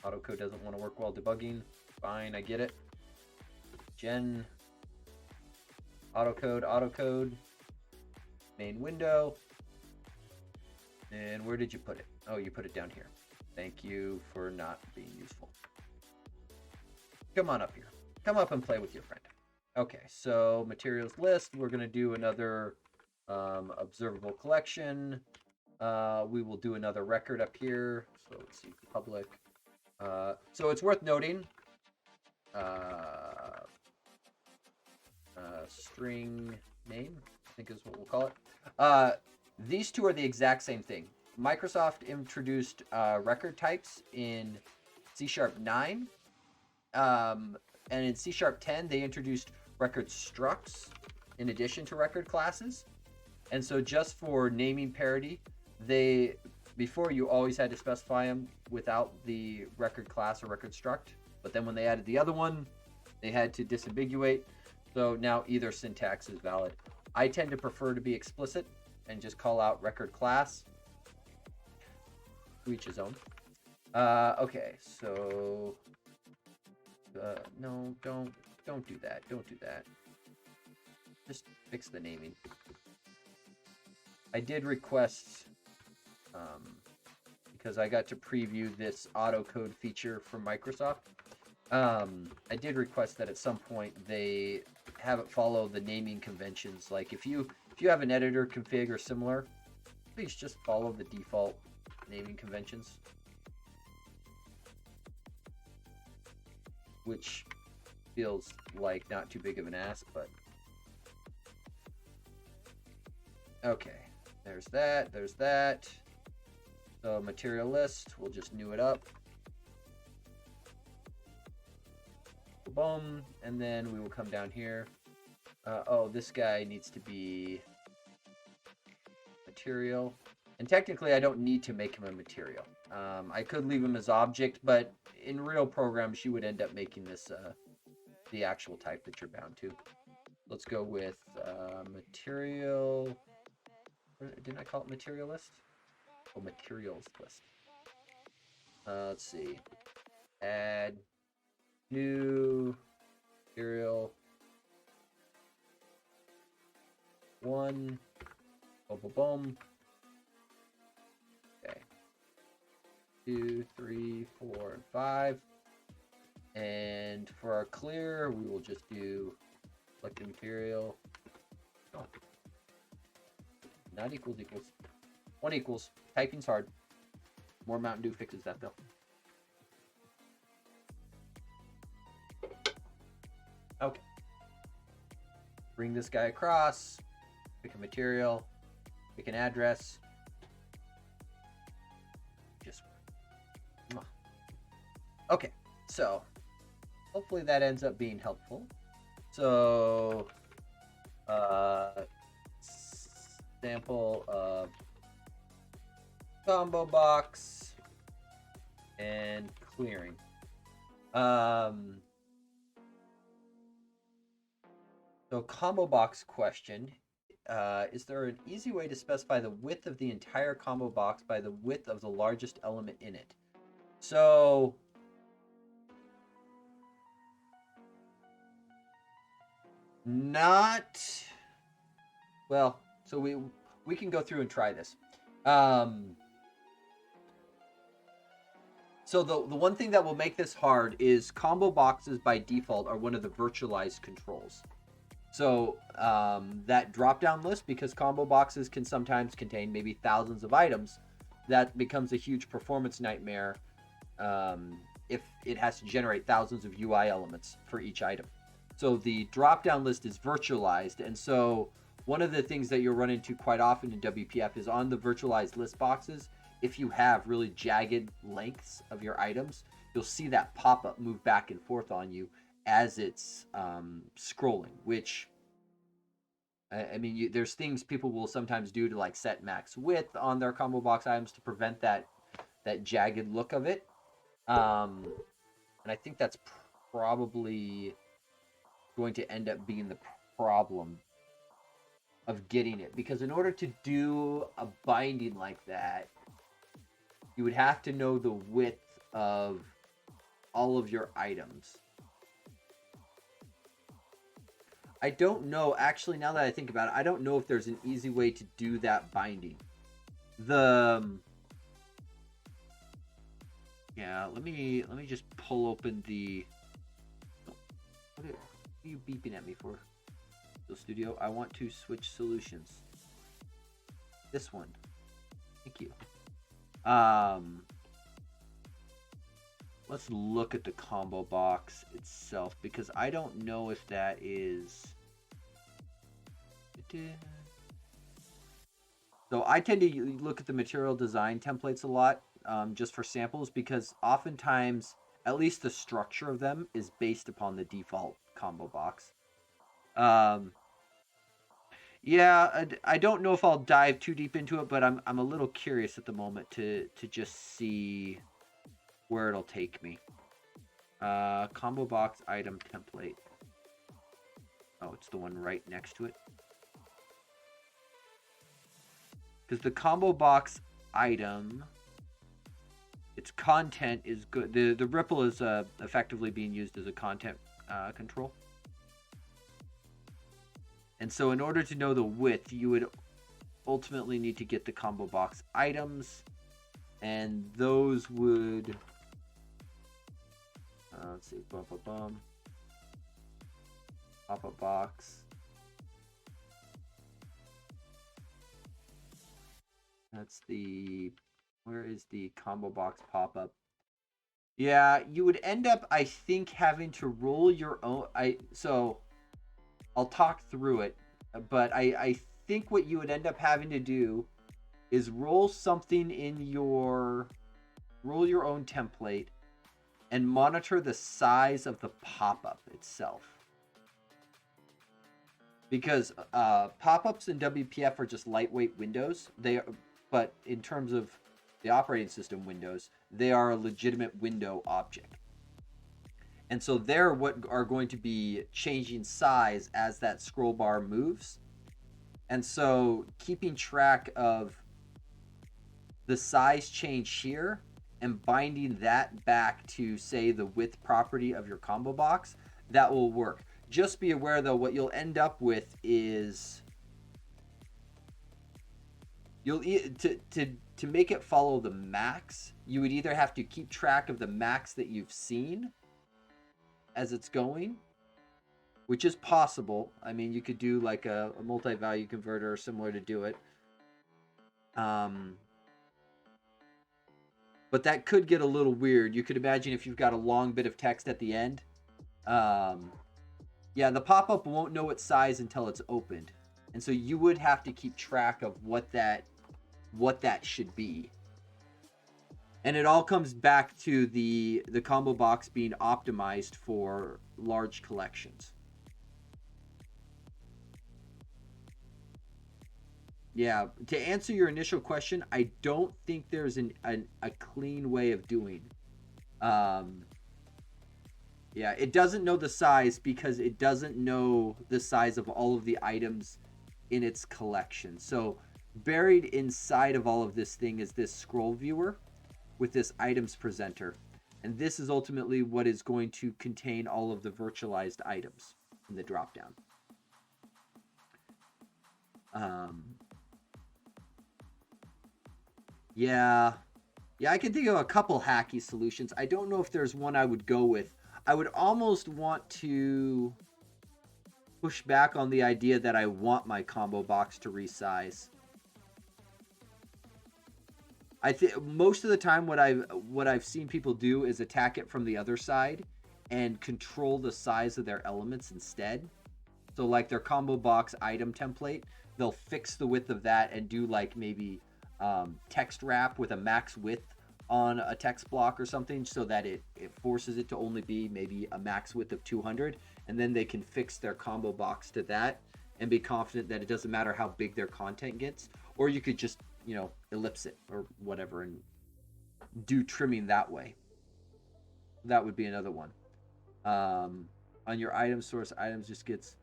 Autocode doesn't want to work while debugging. Fine, I get it. Gen autocode, main window. And where did you put it? Oh, you put it down here. Thank you for not being useful. Come on up here. Come up and play with your friend. Okay, so materials list. We're going to do another observable collection. We will do another record up here. So let's see, public. So it's worth noting, string name, I think is what we'll call it. These two are the exact same thing. Microsoft introduced record types in C# 9, and in C# 10 they introduced record structs in addition to record classes. And so just for naming parity, before you always had to specify them without the record class or record struct, but then when they added the other one, they had to disambiguate. So now either syntax is valid. I tend to prefer to be explicit and just call out record class. To each his own. Okay, so no, don't do that. Don't do that. Just fix the naming. I did request, because I got to preview this autocode feature from Microsoft. I did request that at some point they have it follow the naming conventions. Like if you have an editor config or similar, please just follow the default naming conventions. Which feels like not too big of an ask, but okay. There's that. There's that. So material list, we'll just new it up. Boom, and then we will come down here. Oh, this guy needs to be material. And technically, I don't need to make him a material. I could leave him as object, but in real programs, you would end up making this the actual type that you're bound to. Let's go with material. Didn't I call it material list? Oh, materials list. Let's see. Add new material 1. Boom, boom, boom. Okay. 2, 3, 4, and 5. And for our clear, we will just do select material. Oh. Not equals equals. 1 equals. Typing's hard. More Mountain Dew fixes that though. Okay. Bring this guy across. Pick a material. Pick an address. Just. Okay. So, hopefully that ends up being helpful. So, sample of ComboBox and clearing. So ComboBox question, is there an easy way to specify the width of the entire ComboBox by the width of the largest element in it? So not well, so we can go through and try this. So the one thing that will make this hard is ComboBoxes by default are one of the virtualized controls. So that drop-down list, because ComboBoxes can sometimes contain maybe thousands of items, that becomes a huge performance nightmare if it has to generate thousands of UI elements for each item. So the drop-down list is virtualized, and so one of the things that you'll run into quite often in WPF is on the virtualized list boxes, if you have really jagged lengths of your items, you'll see that pop-up move back and forth on you as it's scrolling, which I mean, there's things people will sometimes do to like set max width on their ComboBox items to prevent that jagged look of it. And I think that's probably going to end up being the problem of getting it, because in order to do a binding like that, you would have to know the width of all of your items. I don't know, actually, now that I think about it, I don't know if there's an easy way to do that binding. Yeah, let me just pull open the... What are you beeping at me for? Studio, I want to switch solutions. This one. Thank you. Let's look at the ComboBox itself, because I don't know if that is... So I tend to look at the material design templates a lot, just for samples, because oftentimes, at least the structure of them is based upon the default ComboBox. Yeah, I don't know if I'll dive too deep into it, but I'm a little curious at the moment to just see where it'll take me. ComboBox item template. Oh, it's the one right next to it. Because the ComboBox item, its content is good. The ripple is effectively being used as a content control. And so in order to know the width, you would ultimately need to get the ComboBox items, and those would... let's see, pop-up box. That's the... Where is the ComboBox pop-up? Yeah, you would end up, I think, having to roll your own. So I'll talk through it, but I think what you would end up having to do is roll your own template and monitor the size of the pop-up itself. Because pop-ups in WPF are just lightweight windows. But in terms of the operating system windows, they are a legitimate window object. And so they're what are going to be changing size as that scroll bar moves. And so keeping track of the size change here and binding that back to, say, the width property of your combo box, that will work. Just be aware, though, what you'll end up with is to make it follow the max, you would either have to keep track of the max that you've seen as it's going, which is possible. I mean, you could do like a multi-value converter or similar to do it. But that could get a little weird. You could imagine if you've got a long bit of text at the end. Yeah, the pop-up won't know its size until it's opened. And so you would have to keep track of what that should be. And it all comes back to the combo box being optimized for large collections. Yeah, to answer your initial question, I don't think there's a clean way of doing. Yeah, it doesn't know the size because it doesn't know the size of all of the items in its collection. So buried inside of all of this thing is this scroll viewer with this items presenter. And this is ultimately what is going to contain all of the virtualized items in the dropdown. Yeah, I can think of a couple hacky solutions. I don't know if there's one I would go with. I would almost want to push back on the idea that I want my combo box to resize. I think most of the time what I've seen people do is attack it from the other side and control the size of their elements instead. So like their combo box item template, they'll fix the width of that and do like maybe text wrap with a max width on a text block or something, so that it forces it to only be maybe a max width of 200, and then they can fix their combo box to that and be confident that it doesn't matter how big their content gets. Or you could just, ellipse it or whatever and do trimming that way. That would be another one. On your item source, items just gets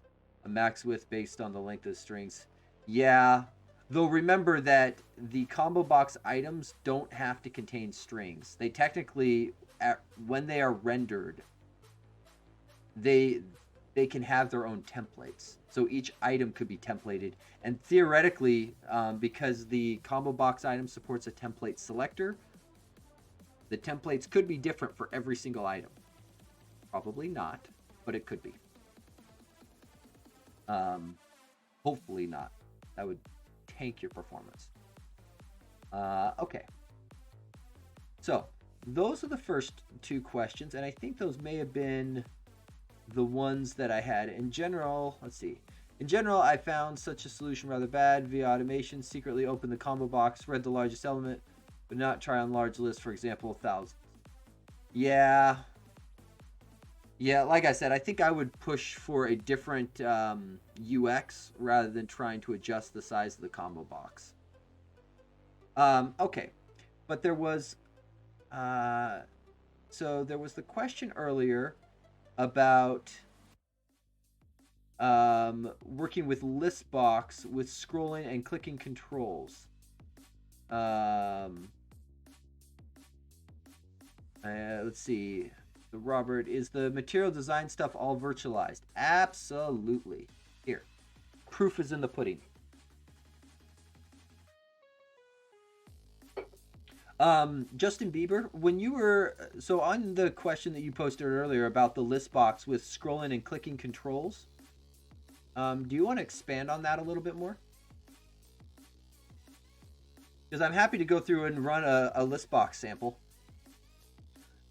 a max width based on the length of the strings. Yeah, though remember that the combo box items don't have to contain strings. They technically, when they are rendered, they can have their own templates. So each item could be templated. And theoretically, because the combo box item supports a template selector, the templates could be different for every single item. Probably not, but it could be. Hopefully not. That would tank your performance. Okay. So those are the first two questions, and I think those may have been the ones that I had. In general, let's see. In general, I found such a solution rather bad. Via automation, secretly open the combo box, read the largest element, but not try on large lists, for example, 1,000. Yeah, like I said, I think I would push for a different UX rather than trying to adjust the size of the combo box. Okay, but there was there was the question earlier about working with ListBox with scrolling and clicking controls. Let's see. Robert, is the material design stuff all virtualized? Absolutely. Here, proof is in the pudding. Justin Bieber, when you were on the question that you posted earlier about the list box with scrolling and clicking controls, do you want to expand on that a little bit more? Because I'm happy to go through and run a list box sample.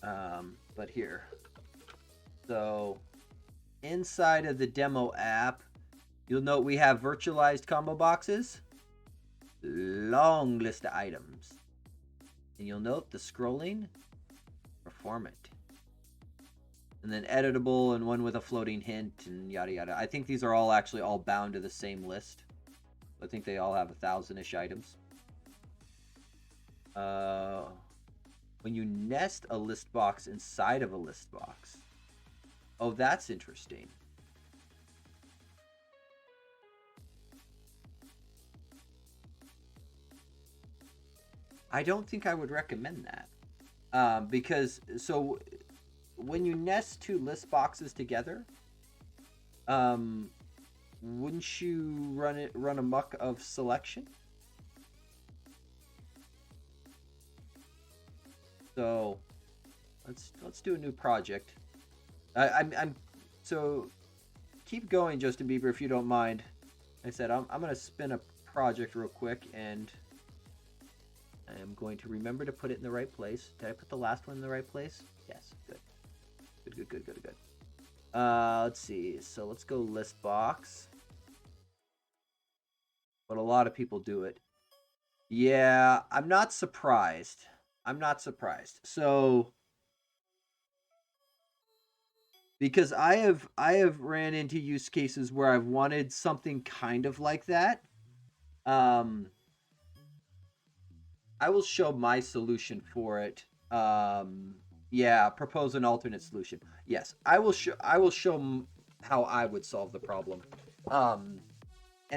But here. So inside of the demo app, you'll note we have virtualized combo boxes, long list of items. And you'll note the scrolling, performant. And then editable and one with a floating hint and yada yada. I think these are all actually all bound to the same list. I think they all have 1,000-ish items. When you nest a list box inside of a list box. Oh, that's interesting. I don't think I would recommend that. Because, so, when you nest two list boxes together, wouldn't you run amok of selection? So, let's do a new project. So keep going, Justin Bieber, if you don't mind. Like I said, I'm gonna spin a project real quick, and I am going to remember to put it in the right place. Did I put the last one in the right place? Yes, good. Good. Let's see. So let's go list box. But a lot of people do it. Yeah, I'm not surprised. So because I have ran into use cases where I've wanted something kind of like that. I will show my solution for it. Yeah, propose an alternate solution. Yes, I will show how I would solve the problem. And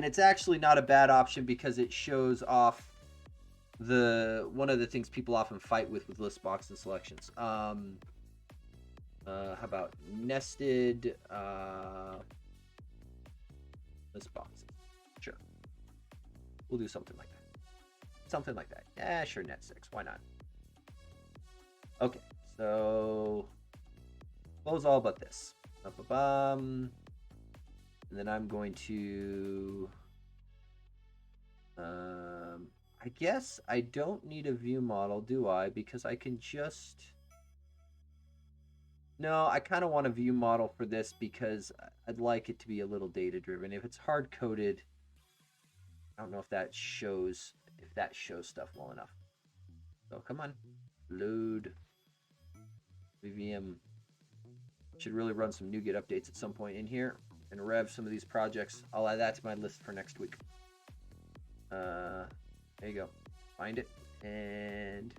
it's actually not a bad option because it shows off one of the things people often fight with list box and selections. How about nested list boxes? Sure, we'll do something like that. Yeah, sure, net 6. Why not? Okay, so close all but this. And then I'm going to. I guess I don't need a view model, do I? Because I can just. No, I kind of want a view model for this because I'd like it to be a little data driven. If it's hard coded, I don't know if that shows stuff well enough. So come on, load. MVVM should really run some NuGet updates at some point in here and rev some of these projects. I'll add that to my list for next week. There you go. Find it. And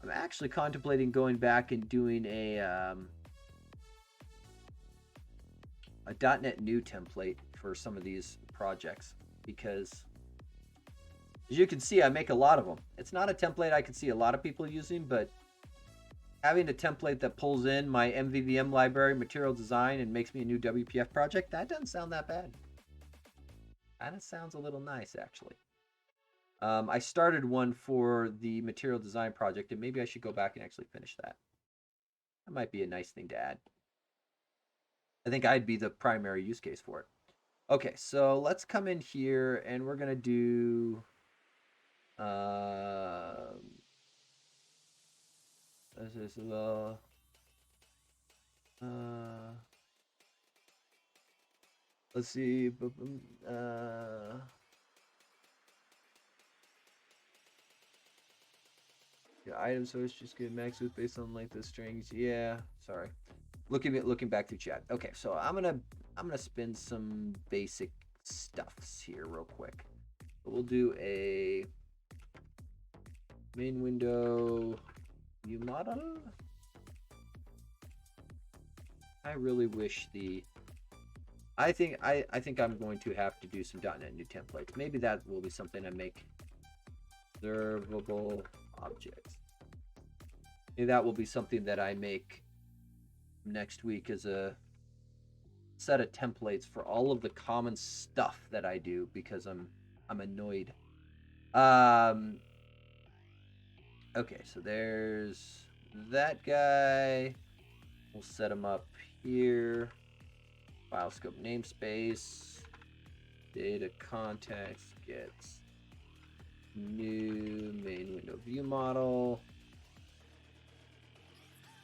I'm actually contemplating going back and doing a .NET New template for some of these projects because, as you can see, I make a lot of them. It's not a template I can see a lot of people using, but having a template that pulls in my MVVM library, material design, and makes me a new WPF project, that doesn't sound that bad. Kind of sounds a little nice, actually. I started one for the material design project, and maybe I should go back and actually finish that. That might be a nice thing to add. I think I'd be the primary use case for it. Okay, so let's come in here, and we're going to do... this is the... let's see... yeah, item source just get max width based on length of strings. Yeah, sorry. Looking back through chat. Okay, so I'm gonna spin some basic stuffs here real quick. We'll do a main window view model. I really wish I think I'm going to have to do some .NET New templates. Maybe that will be something I make. Observable objects. Maybe that will be something that I make next week as a set of templates for all of the common stuff that I do because I'm annoyed. Okay, so there's that guy. We'll set him up here. File scope namespace. Data context gets new main window view model.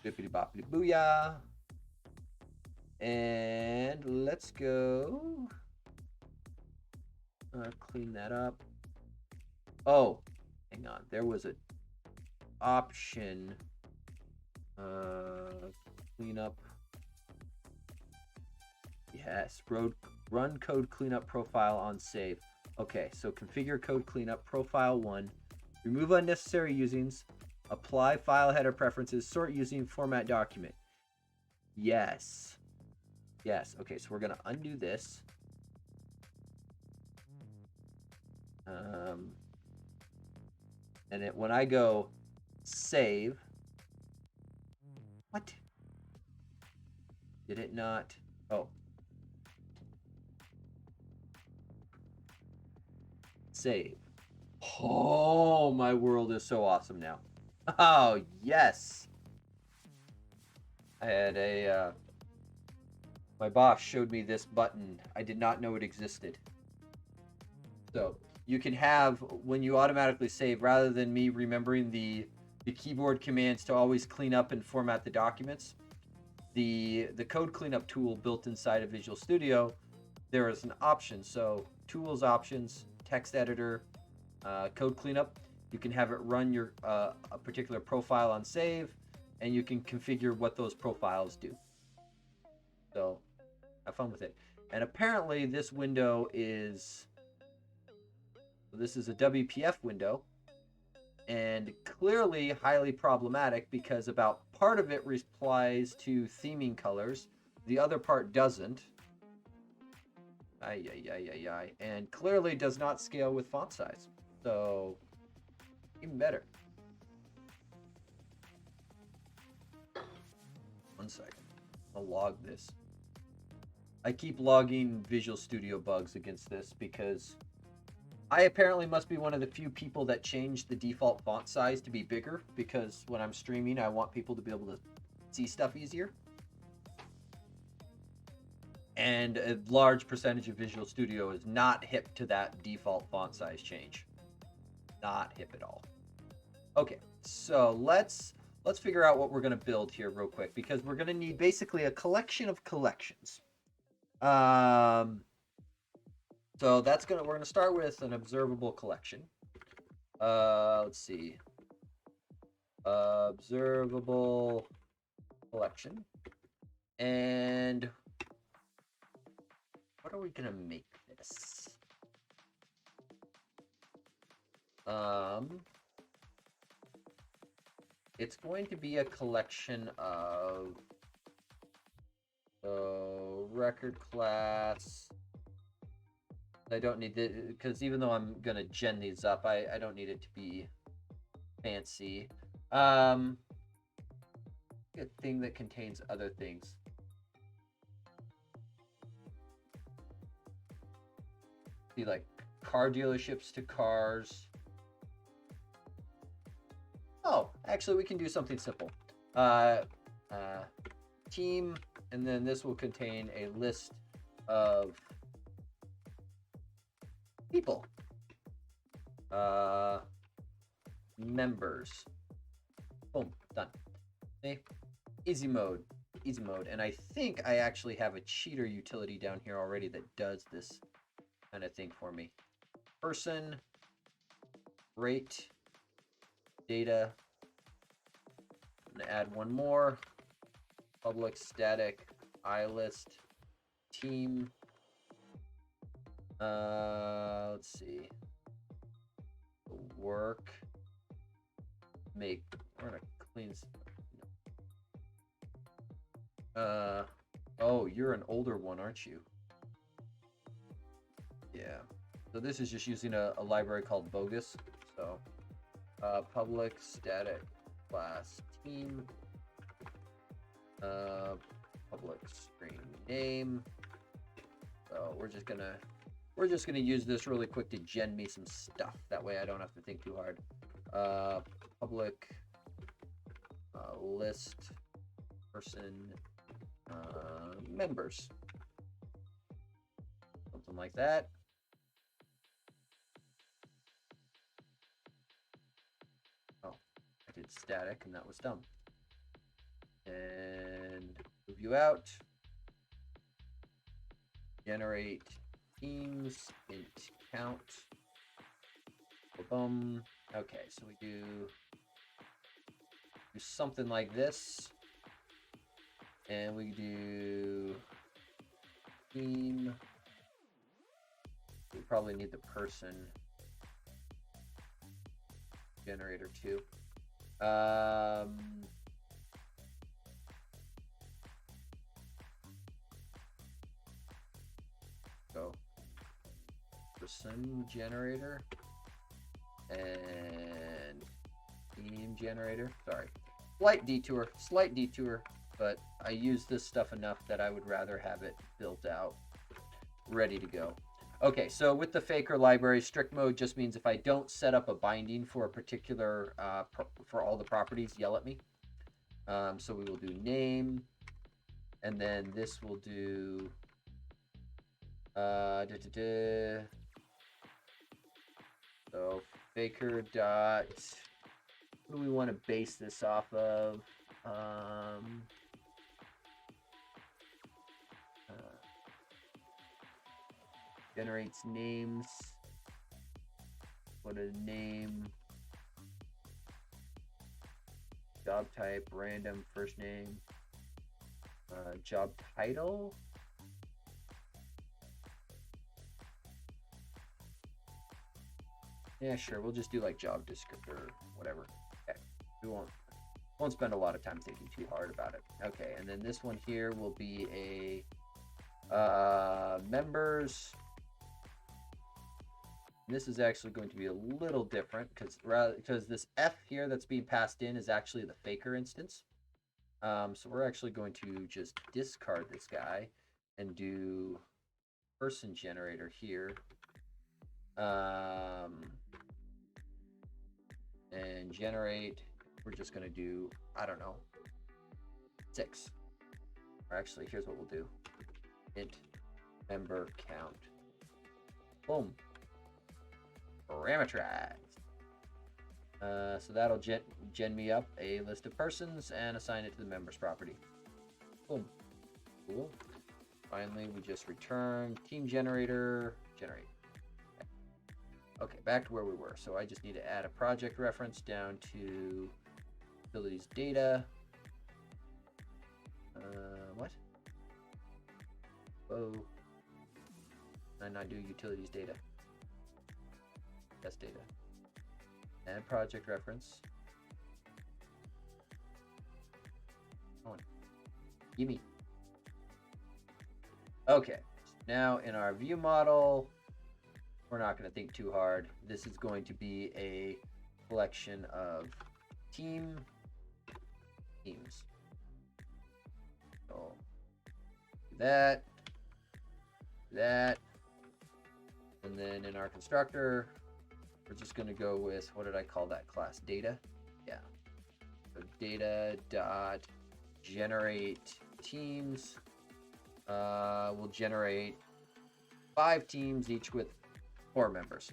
Bippity boppity booyah. And let's go. Clean that up. Oh, hang on. There was an option. Clean up. Yes, run code cleanup profile on save. Okay, so configure code cleanup profile 1. Remove unnecessary usings. Apply file header preferences. Sort using format document. Yes. Yes. Okay, so we're going to undo this. And when I go save. What? Did it not? Oh. Save. Oh, my world is so awesome now. Oh, yes. I had my boss showed me this button. I did not know it existed. So you can have, when you automatically save, rather than me remembering the keyboard commands to always clean up and format the documents, the code cleanup tool built inside of Visual Studio, there is an option. So tools, options, text editor, code cleanup. You can have it run your a particular profile on save, and you can configure what those profiles do. So have fun with it. And apparently this window is, this is a WPF window, and clearly highly problematic because about part of it replies to theming colors, the other part doesn't. And clearly does not scale with font size. So even better. One second. I'll log this. I keep logging Visual Studio bugs against this because I apparently must be one of the few people that changed the default font size to be bigger, because when I'm streaming, I want people to be able to see stuff easier. And a large percentage of Visual Studio is not hip to that default font size change. Not hip at all. Okay, so let's figure out what we're going to build here real quick, because we're going to need basically a collection of collections. So we're going to start with an observable collection. Let's see. Observable collection. And what are we going to make this? It's going to be a collection of record class. I don't need it because even though I'm gonna gen these up, I don't need it to be fancy. A thing that contains other things. See, like car dealerships to cars. Oh, actually, we can do something simple. Team, and then this will contain a list of people. Members. Boom, done. Okay. Easy mode. Easy mode. And I think I actually have a cheater utility down here already that does this kind of thing for me. Person, rate, data. I'm going to add one more. Public static iList team. Let's see. Work. Make. We're gonna clean. Oh, you're an older one, aren't you? Yeah. So this is just using a library called Bogus. So, public static class team. Public string name. So we're just gonna use this really quick to gen me some stuff. That way I don't have to think too hard. Public list person members. Something like that. Oh, I did static and that was dumb. and move you out. Generate teams int count. Boom. Okay, so we do something like this, and we do team. We probably need the person generator too. Go person generator and team generator. Sorry, slight detour, but I use this stuff enough that I would rather have it built out, ready to go. Okay, so with the faker library, strict mode just means if I don't set up a binding for a particular, for all the properties, yell at me. So we will do name, and then this will do, so faker dot, what do we want to base this off of? Generates names. What a name. Job type, random, first name. Job title. Yeah, sure. We'll just do like job descriptor, whatever. Okay. We won't spend a lot of time thinking too hard about it. Okay, and then this one here will be a members. This is actually going to be a little different because this F here that's being passed in is actually the faker instance. So we're actually going to just discard this guy and do person generator here. And generate, we're just going to do, I don't know, 6. Or actually, here's what we'll do. Int member count. Boom. Parameterized. So that'll gen me up a list of persons and assign it to the members property. Boom. Cool. Finally, we just return team generator, generate. Okay, back to where we were. So I just need to add a project reference down to utilities data. What? Whoa. And I do utilities data. Test data. And project reference. Come on. Gimme. Okay. Now in our view model, we're not going to think too hard. This is going to be a collection of teams. So that, and then in our constructor, we're just going to go with, what did I call that class? Data? Yeah. So data dot generate teams. We'll generate 5 teams, each with 4 members.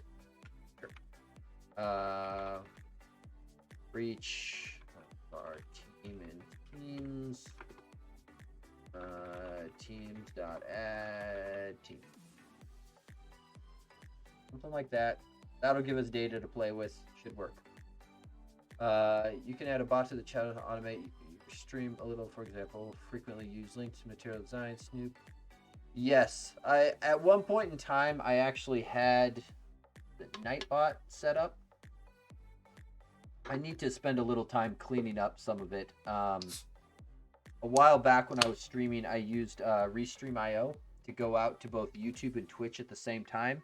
Sure. For each our team and teams. Teams dot add team. Something like that. That'll give us data to play with. Should work. You can add a bot to the chat to automate your stream a little. For example, frequently use links, material design, Snoop. Yes, at one point in time I actually had the Nightbot set up. I need to spend a little time cleaning up some of it. A while back when I was streaming, I used Restream.io to go out to both YouTube and Twitch at the same time.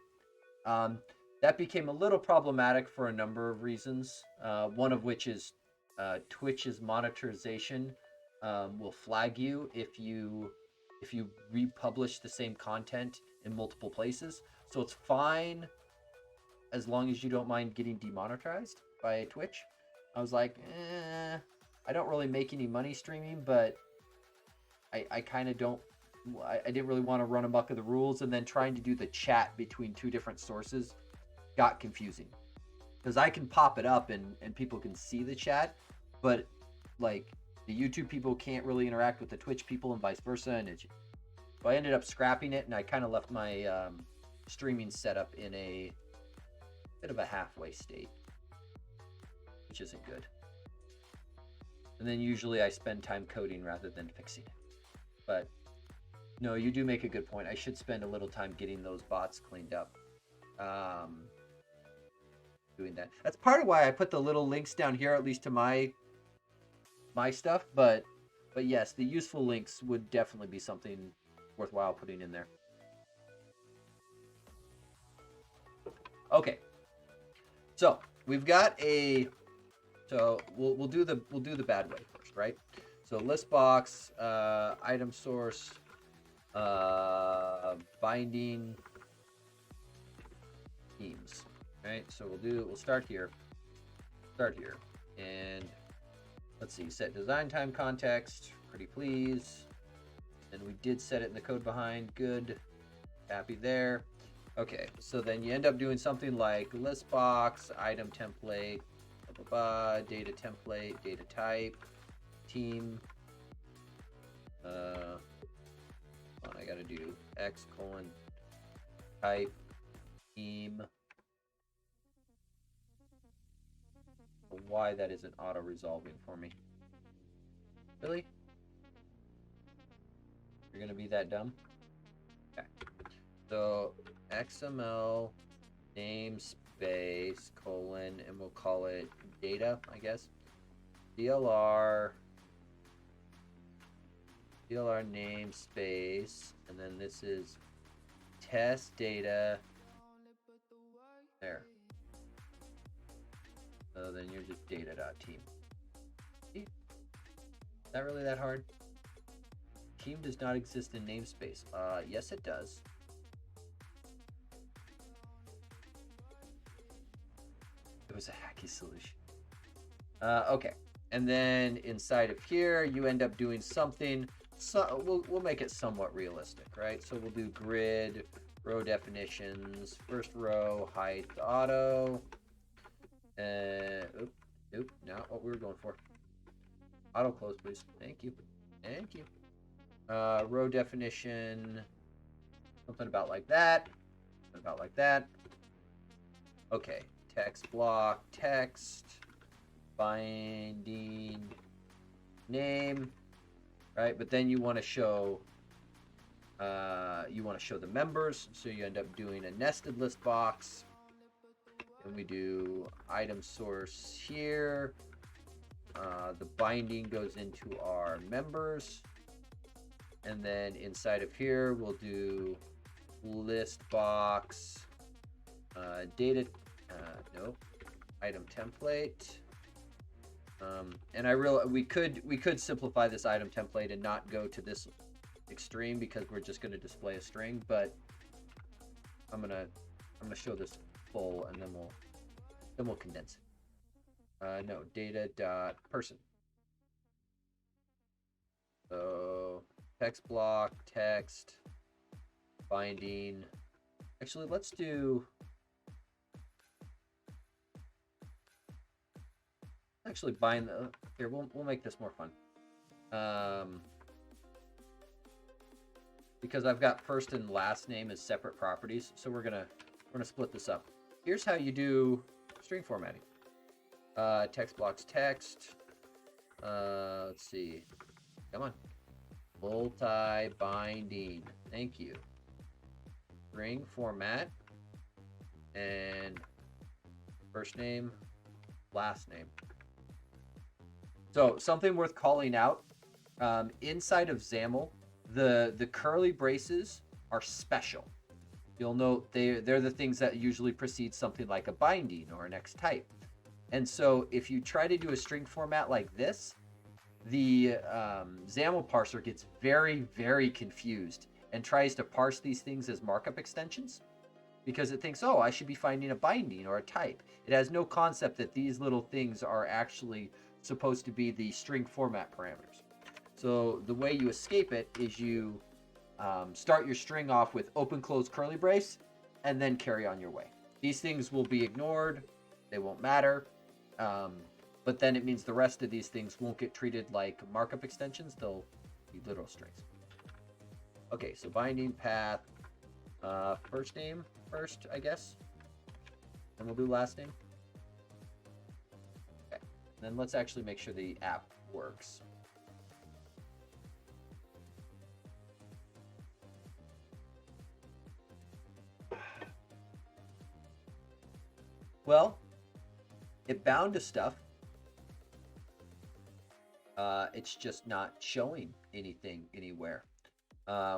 That became a little problematic for a number of reasons. One of which is Twitch's monetization will flag you if you republish the same content in multiple places. So it's fine as long as you don't mind getting demonetized by Twitch. I was like, I don't really make any money streaming, but I kind of don't. I didn't really want to run amok of the rules, and then trying to do the chat between 2 different sources got confusing. Because I can pop it up and people can see the chat, but like the YouTube people can't really interact with the Twitch people and vice versa. And so I ended up scrapping it, and I kind of left my streaming setup in a bit of a halfway state, which isn't good. And then usually I spend time coding rather than fixing it. But no, you do make a good point. I should spend a little time getting those bots cleaned up. Doing that. That's part of why I put the little links down here, at least to my stuff. But yes, the useful links would definitely be something worthwhile putting in there. Okay. So we've got a. So we'll do the bad way first, right? So list box, item source, binding themes, right? So we'll start here, and let's see, set design time context, pretty please, and we did set it in the code behind, good, happy there. Okay, so then you end up doing something like list box, item template, blah, blah, blah, data template, data type, team. I gotta do x : type team. Why that isn't auto resolving for me? Really? You're gonna be that dumb? Okay. So XML namespace : and we'll call it data, I guess. DLR namespace, and then this is test data. There. So then you're just data.team. Is that really that hard? Team does not exist in namespace. Yes, it does. It was a hacky solution. Okay, and then inside of here, you end up doing something. So we'll make it somewhat realistic, right? So we'll do grid, row definitions, first row, height, auto. Nope, not what we were going for. Auto close, please. Thank you. Row definition, something about like that. Okay, text block, text, binding, name, right? But then you want to show the members, so you end up doing a nested list box. And we do item source here. The binding goes into our members. And then inside of here, we'll do list box, data, item template. And we could simplify this item template and not go to this extreme because we're just going to display a string. But I'm gonna show this full, and then we'll condense it. No, data.person. So text block, text, binding. Actually, let's do. Actually, bind the. Here, we'll make this more fun. Because I've got first and last name as separate properties, so we're gonna split this up. Here's how you do string formatting. Text blocks text. Let's see. Come on. Multi-binding. Thank you. String format. And first name, last name. So something worth calling out. Inside of XAML, the curly braces are special. You'll note they're the things that usually precede something like a binding or an X type. And so if you try to do a string format like this, the XAML parser gets very, very confused and tries to parse these things as markup extensions because it thinks, oh, I should be finding a binding or a type. It has no concept that these little things are actually supposed to be the string format parameters. So the way you escape it is you start your string off with open, close, curly brace, and then carry on your way. These things will be ignored. They won't matter. but then it means the rest of these things won't get treated like markup extensions. They'll be literal strings. Okay, so binding path, first name first, I guess. And we'll do last name. Okay, and then let's actually make sure the app works. Well, it bound to stuff. It's just not showing anything anywhere,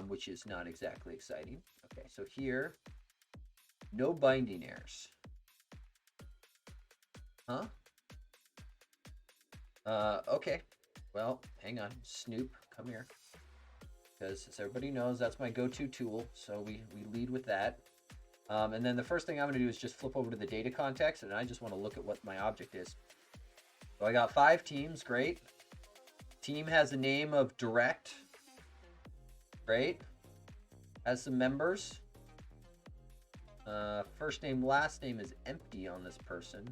which is not exactly exciting. Okay, so here, no binding errors. Huh? Okay. Well, hang on. Snoop, come here. Because as everybody knows, that's my go-to tool. So we lead with that. And then the first thing I'm going to do is just flip over to the data context, and I just want to look at what my object is. So I got 5 teams. Great. Team has a name of direct. Great. Has some members. First name, last name is empty on this person.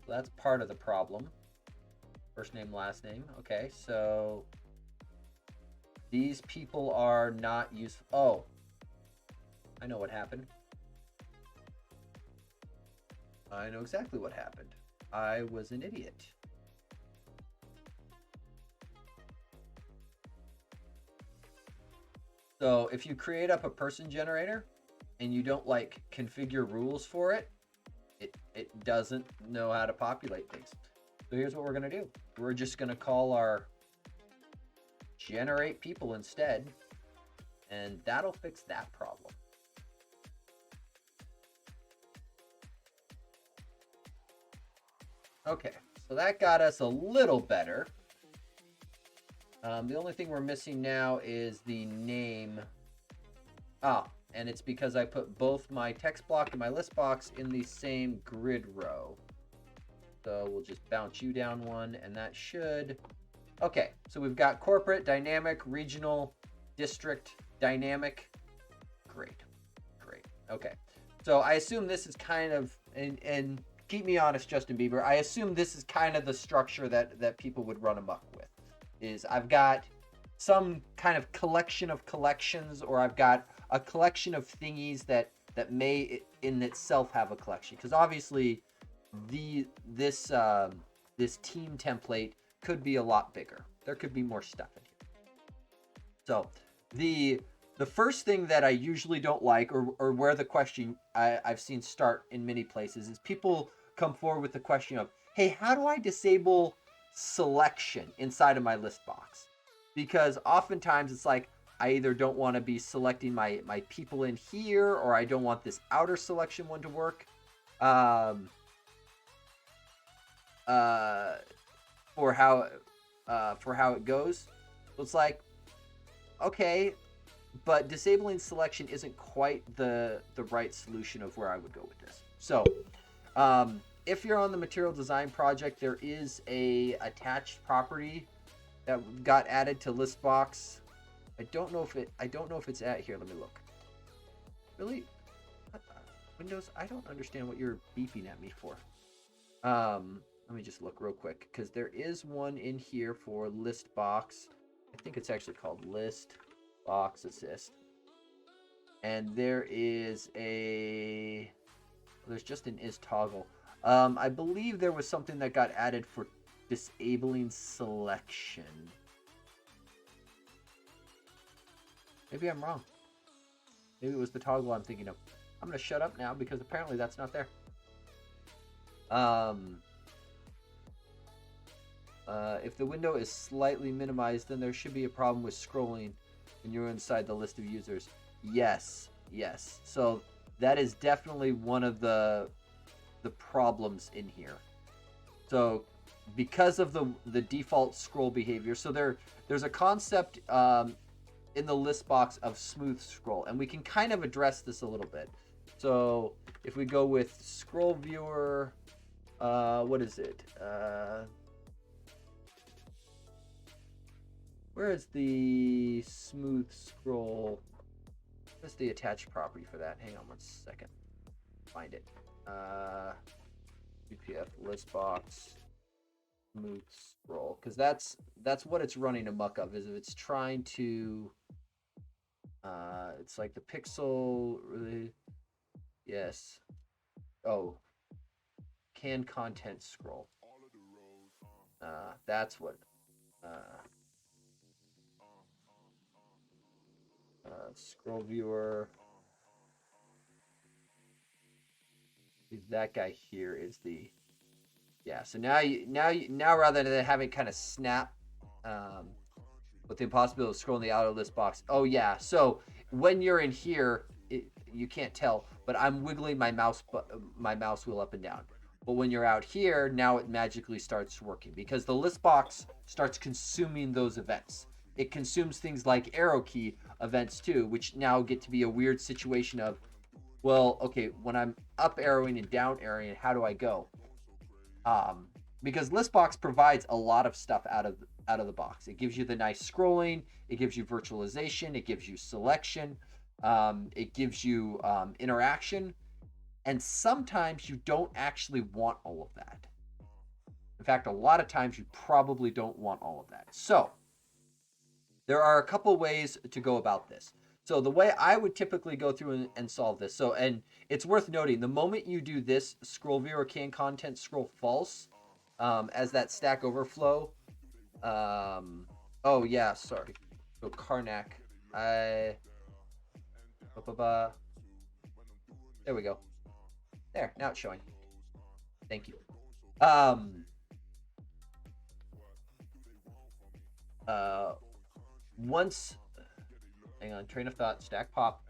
So that's part of the problem. First name, last name. Okay, so these people are not useful. Oh, I know what happened. I know exactly what happened. I was an idiot. So if you create up a person generator and you don't like configure rules for it, it doesn't know how to populate things. So here's what we're going to do. We're just going to call our generate people instead, and that'll fix that problem. Okay, so that got us a little better. The only thing we're missing now is the name. And it's because I put both my text block and my list box in the same grid row. So we'll just bounce you down one, and that should... Okay, so we've got corporate, dynamic, regional, district, dynamic. Great. Okay, so I assume this is kind of... And keep me honest, Justin Bieber, I assume this is kind of the structure that people would run amok with. Is I've got some kind of collection of collections, or I've got a collection of thingies that may in itself have a collection. Because obviously this team template could be a lot bigger. There could be more stuff in here. So the first thing that I usually don't like, or where the question I've seen start in many places, is people come forward with the question of, hey, how do I disable selection inside of my list box? Because oftentimes it's like, I either don't want to be selecting my people in here, or I don't want this outer selection one to work for how it goes. So it's like, okay, but disabling selection isn't quite the right solution of where I would go with this. So if you're on the material design project, there is a attached property that got added to ListBox. I don't know if it's at here. Let me look. Really? Windows, I don't understand what you're beeping at me for. Let me just look real quick, because there is one in here for ListBox. I think it's actually called ListBox Assist. And there's just an is toggle. I believe there was something that got added for disabling selection. Maybe I'm wrong. Maybe it was the toggle I'm thinking of. I'm going to shut up now because apparently that's not there. If the window is slightly minimized, then there should be a problem with scrolling when you're inside the list of users. Yes. So that is definitely one of the problems in here. So because of the default scroll behavior, so there's a concept in the list box of smooth scroll, and we can kind of address this a little bit. So if we go with scroll viewer, what is it? Where is the smooth scroll? What's the attached property for that? Hang on one second. Find it. BPF list box. smooth scroll, because that's what it's running amok of. Is if it's trying to, it's like the pixel really, yes. Oh, can content scroll. That's what. Scroll viewer. That guy here is the, yeah. So now rather than having kind of snap, with the impossibility of scrolling the outer list box. Oh yeah. So when you're in here, you can't tell, but I'm wiggling my mouse wheel up and down. But when you're out here, now it magically starts working because the list box starts consuming those events. It consumes things like arrow key events too, which now get to be a weird situation of, well, okay, when I'm up arrowing and down arrowing, how do I go? Because ListBox provides a lot of stuff out of the box. It gives you the nice scrolling, it gives you virtualization, it gives you selection, it gives you interaction, and sometimes you don't actually want all of that. In fact, a lot of times you probably don't want all of that. So there are a couple ways to go about this. So the way I would typically go through and solve this, so, and it's worth noting, the moment you do this scroll viewer can content scroll false, as that Stack Overflow, oh yeah, sorry. So Karnak, there we go. There, now it's showing. Thank you. Once, hang on, train of thought, stack pop.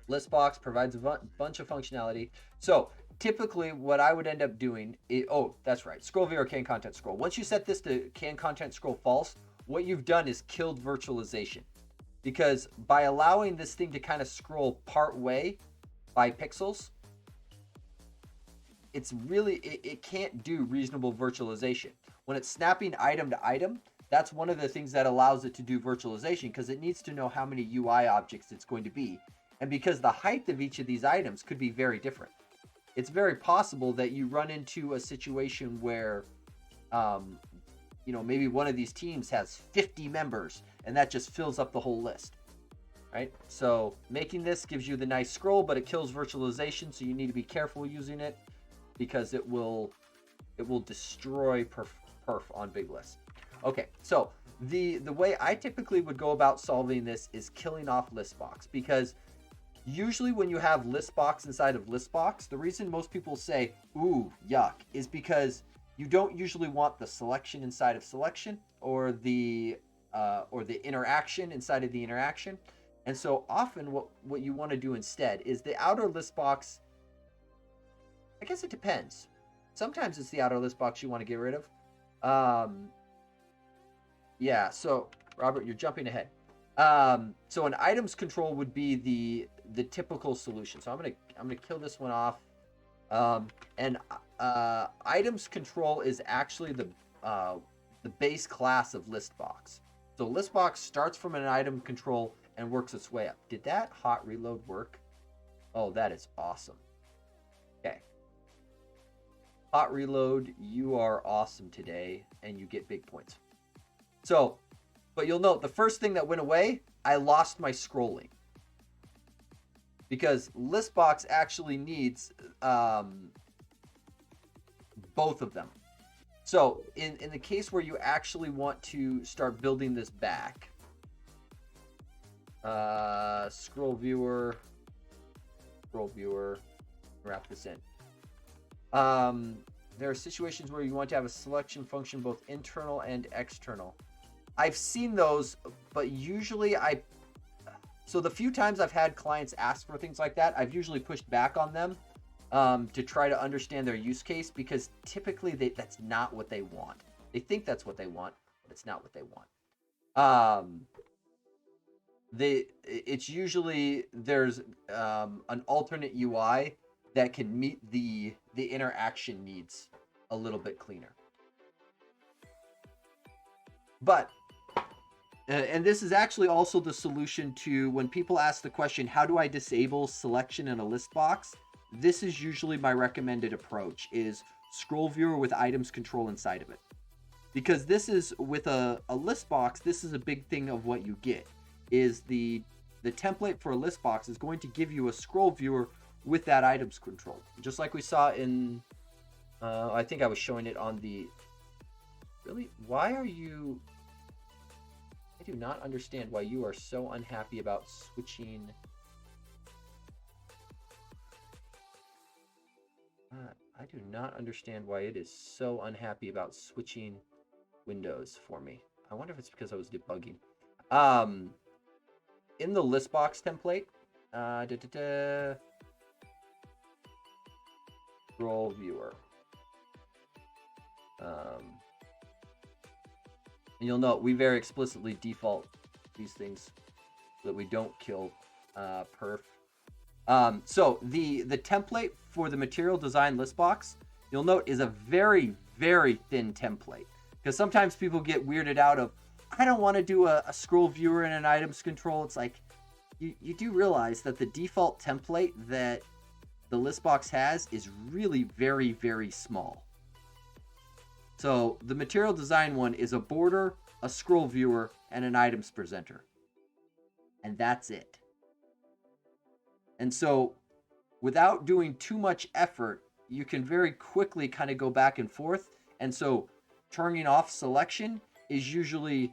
ListBox provides a bunch of functionality. So typically what I would end up doing is, oh, that's right, scroll viewer can content scroll. Once you set this to can content scroll false, what you've done is killed virtualization. Because by allowing this thing to kind of scroll part way by pixels, it's really, it can't do reasonable virtualization. When it's snapping item to item, that's one of the things that allows it to do virtualization, because it needs to know how many UI objects it's going to be. And because the height of each of these items could be very different. It's very possible that you run into a situation where, maybe one of these teams has 50 members and that just fills up the whole list, right? So making this gives you the nice scroll, but it kills virtualization. So you need to be careful using it because it will destroy perf on big lists. Okay, so the way I typically would go about solving this is killing off ListBox, because usually when you have ListBox inside of ListBox, the reason most people say, ooh, yuck, is because you don't usually want the selection inside of selection or the interaction inside of the interaction. And so often what you want to do instead is the outer ListBox. I guess it depends. Sometimes it's the outer ListBox you want to get rid of. Yeah, so Robert, you're jumping ahead. So an items control would be the typical solution. So I'm gonna kill this one off. And items control is actually the base class of ListBox. So ListBox starts from an item control and works its way up. Did that hot reload work? Oh, that is awesome. Okay. Hot reload, you are awesome today, and you get big points. So, but you'll note the first thing that went away, I lost my scrolling. Because ListBox actually needs both of them. So in the case where you actually want to start building this back, scroll viewer, wrap this in. There are situations where you want to have a selection function both internal and external. I've seen those, but usually so the few times I've had clients ask for things like that, I've usually pushed back on them to try to understand their use case, because typically that's not what they want. They think that's what they want, but it's not what they want. It's usually there's an alternate UI that can meet the interaction needs a little bit cleaner. But and this is actually also the solution to when people ask the question, how do I disable selection in a list box? this is usually my recommended approach, is scroll viewer with items control inside of it. Because this is, with a list box, this is a big thing of what you get, is the template for a list box is going to give you a scroll viewer with that items control. Just like we saw in, I think I was showing it on the, really? Why are you, I do not understand why you are so unhappy about switching. I do not understand why it is so unhappy about switching windows for me. I wonder if it's because I was debugging. In the list box template, scroll viewer. And you'll note we very explicitly default these things so that we don't kill perf. So the template for the material design list box, you'll note, is a very, very thin template. Because sometimes people get weirded out of, I don't want to do a scroll viewer and an items control. It's like, you do realize that the default template that the list box has is really very, very small. So the material design one is a border, a scroll viewer, and an items presenter. And that's it. And so without doing too much effort, you can very quickly kind of go back and forth. And so turning off selection is usually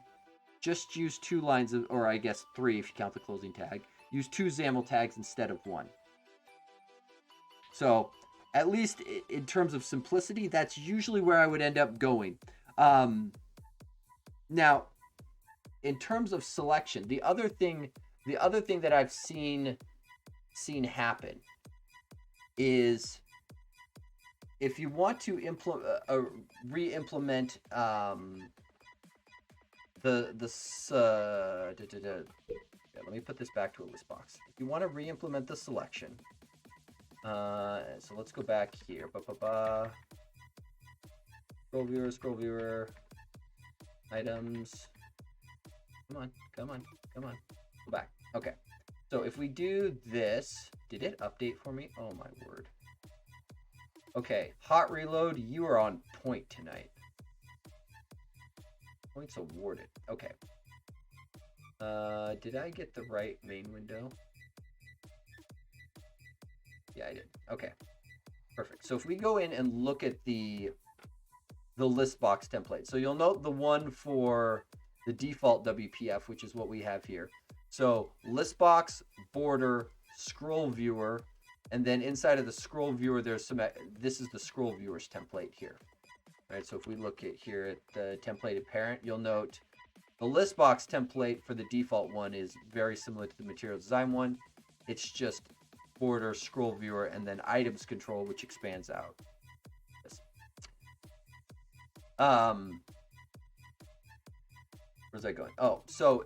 just use 2 lines of, or I guess 3 if you count the closing tag. Use 2 XAML tags instead of 1. So at least in terms of simplicity, that's usually where I would end up going. Now, in terms of selection, the other thing that I've seen happen is, if you want to re-implement let me put this back to a list box. If you want to re-implement the selection, so let's go back here. Scroll viewer, items. Come on. Go back. Okay. So if we do this, did it update for me? Oh my word. Okay, hot reload, you are on point tonight. Points awarded. Okay. Did I get the right main window? Yeah, I did. Okay. Perfect. So if we go in and look at the list box template. So you'll note the one for the default WPF, which is what we have here. So list box, border, scroll viewer, and then inside of the scroll viewer, there's some, this is the scroll viewers template here. All right, so if we look at here at the templated parent, you'll note the list box template for the default one is very similar to the material design one. It's just border, scroll viewer, and then items control, which expands out. Where's that going? Oh, so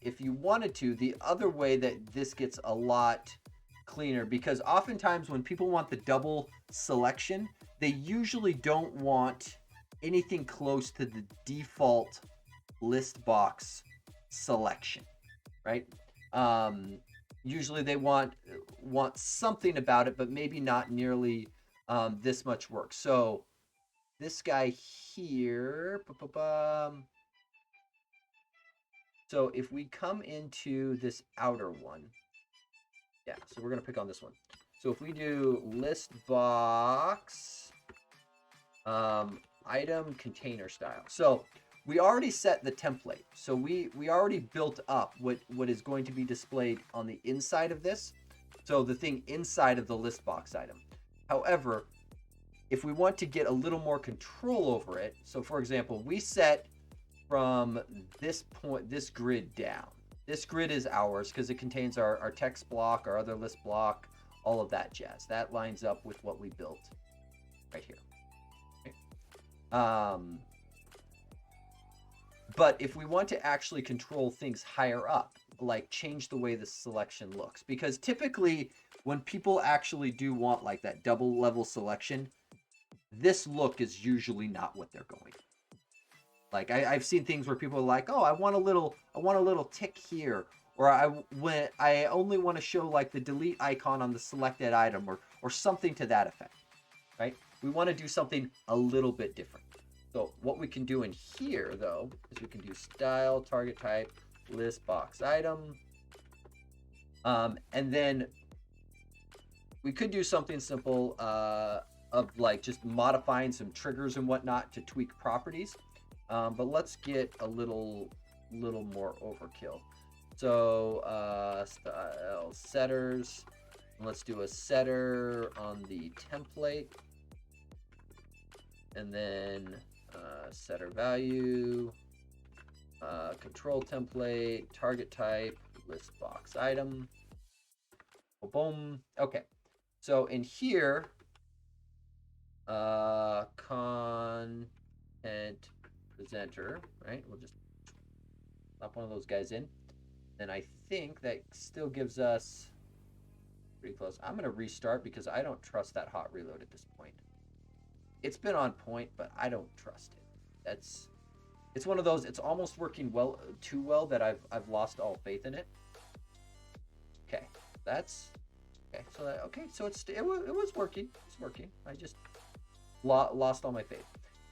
if you wanted to, the other way that this gets a lot cleaner, because oftentimes when people want the double selection, they usually don't want anything close to the default list box selection, right? Usually they want something about it, but maybe not nearly this much work. So this guy here, so if we come into this outer one, yeah, so we're going to pick on this one. So if we do list box, item container style. So we already set the template. So we already built up what is going to be displayed on the inside of this. So the thing inside of the list box item. However, if we want to get a little more control over it, so for example, we set from this point, this grid down. This grid is ours because it contains our text block, our other list block, all of that jazz. That lines up with what we built right here. Okay. But if we want to actually control things higher up, like change the way the selection looks, because typically when people actually do want like that double level selection, this look is usually not what they're going. Like I've seen things where people are like, oh, I want a little tick here, or when I only want to show like the delete icon on the selected item, or something to that effect, right? We want to do something a little bit different. So what we can do in here, though, is we can do style, target type, list box item. And then we could do something simple of like just modifying some triggers and whatnot to tweak properties. But let's get a little more overkill. So style setters. Let's do a setter on the template. And then setter value, control template, target type, list box item. Boom. Okay. So in here, content presenter, right? We'll just slap one of those guys in. And I think that still gives us pretty close. I'm going to restart because I don't trust that hot reload at this point. It's been on point, but I don't trust it. It's one of those, it's almost working too well that I've lost all faith in it. Okay, that's okay. So it was working. It's working. I just lost all my faith.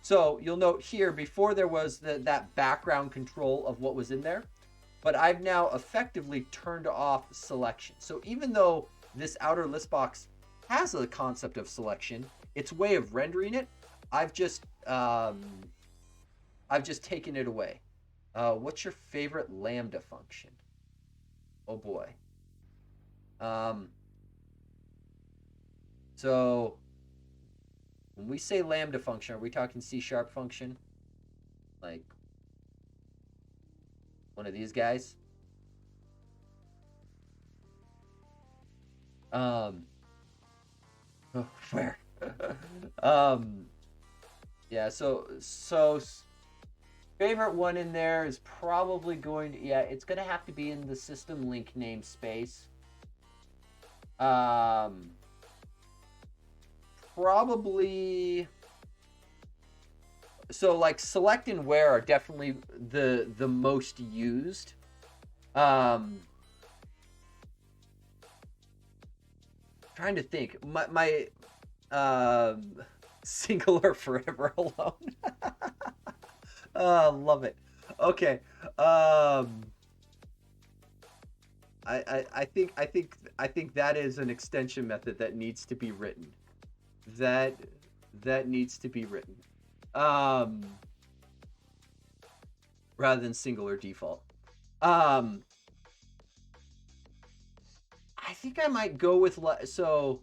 So you'll note here before there was that background control of what was in there, but I've now effectively turned off selection. So even though this outer list box has a concept of selection, its way of rendering it, I've just taken it away. What's your favorite Lambda function? Oh boy. So when we say Lambda function, are we talking C# function? Like one of these guys? Where? Yeah, so favorite one in there is probably going to, yeah, it's going to have to be in the system link namespace. Probably, so like select and where are definitely the most used. Trying to think, my singular forever alone. Love it. Okay. I think that is an extension method that needs to be written. That needs to be written. Rather than singular default. I think I might go with so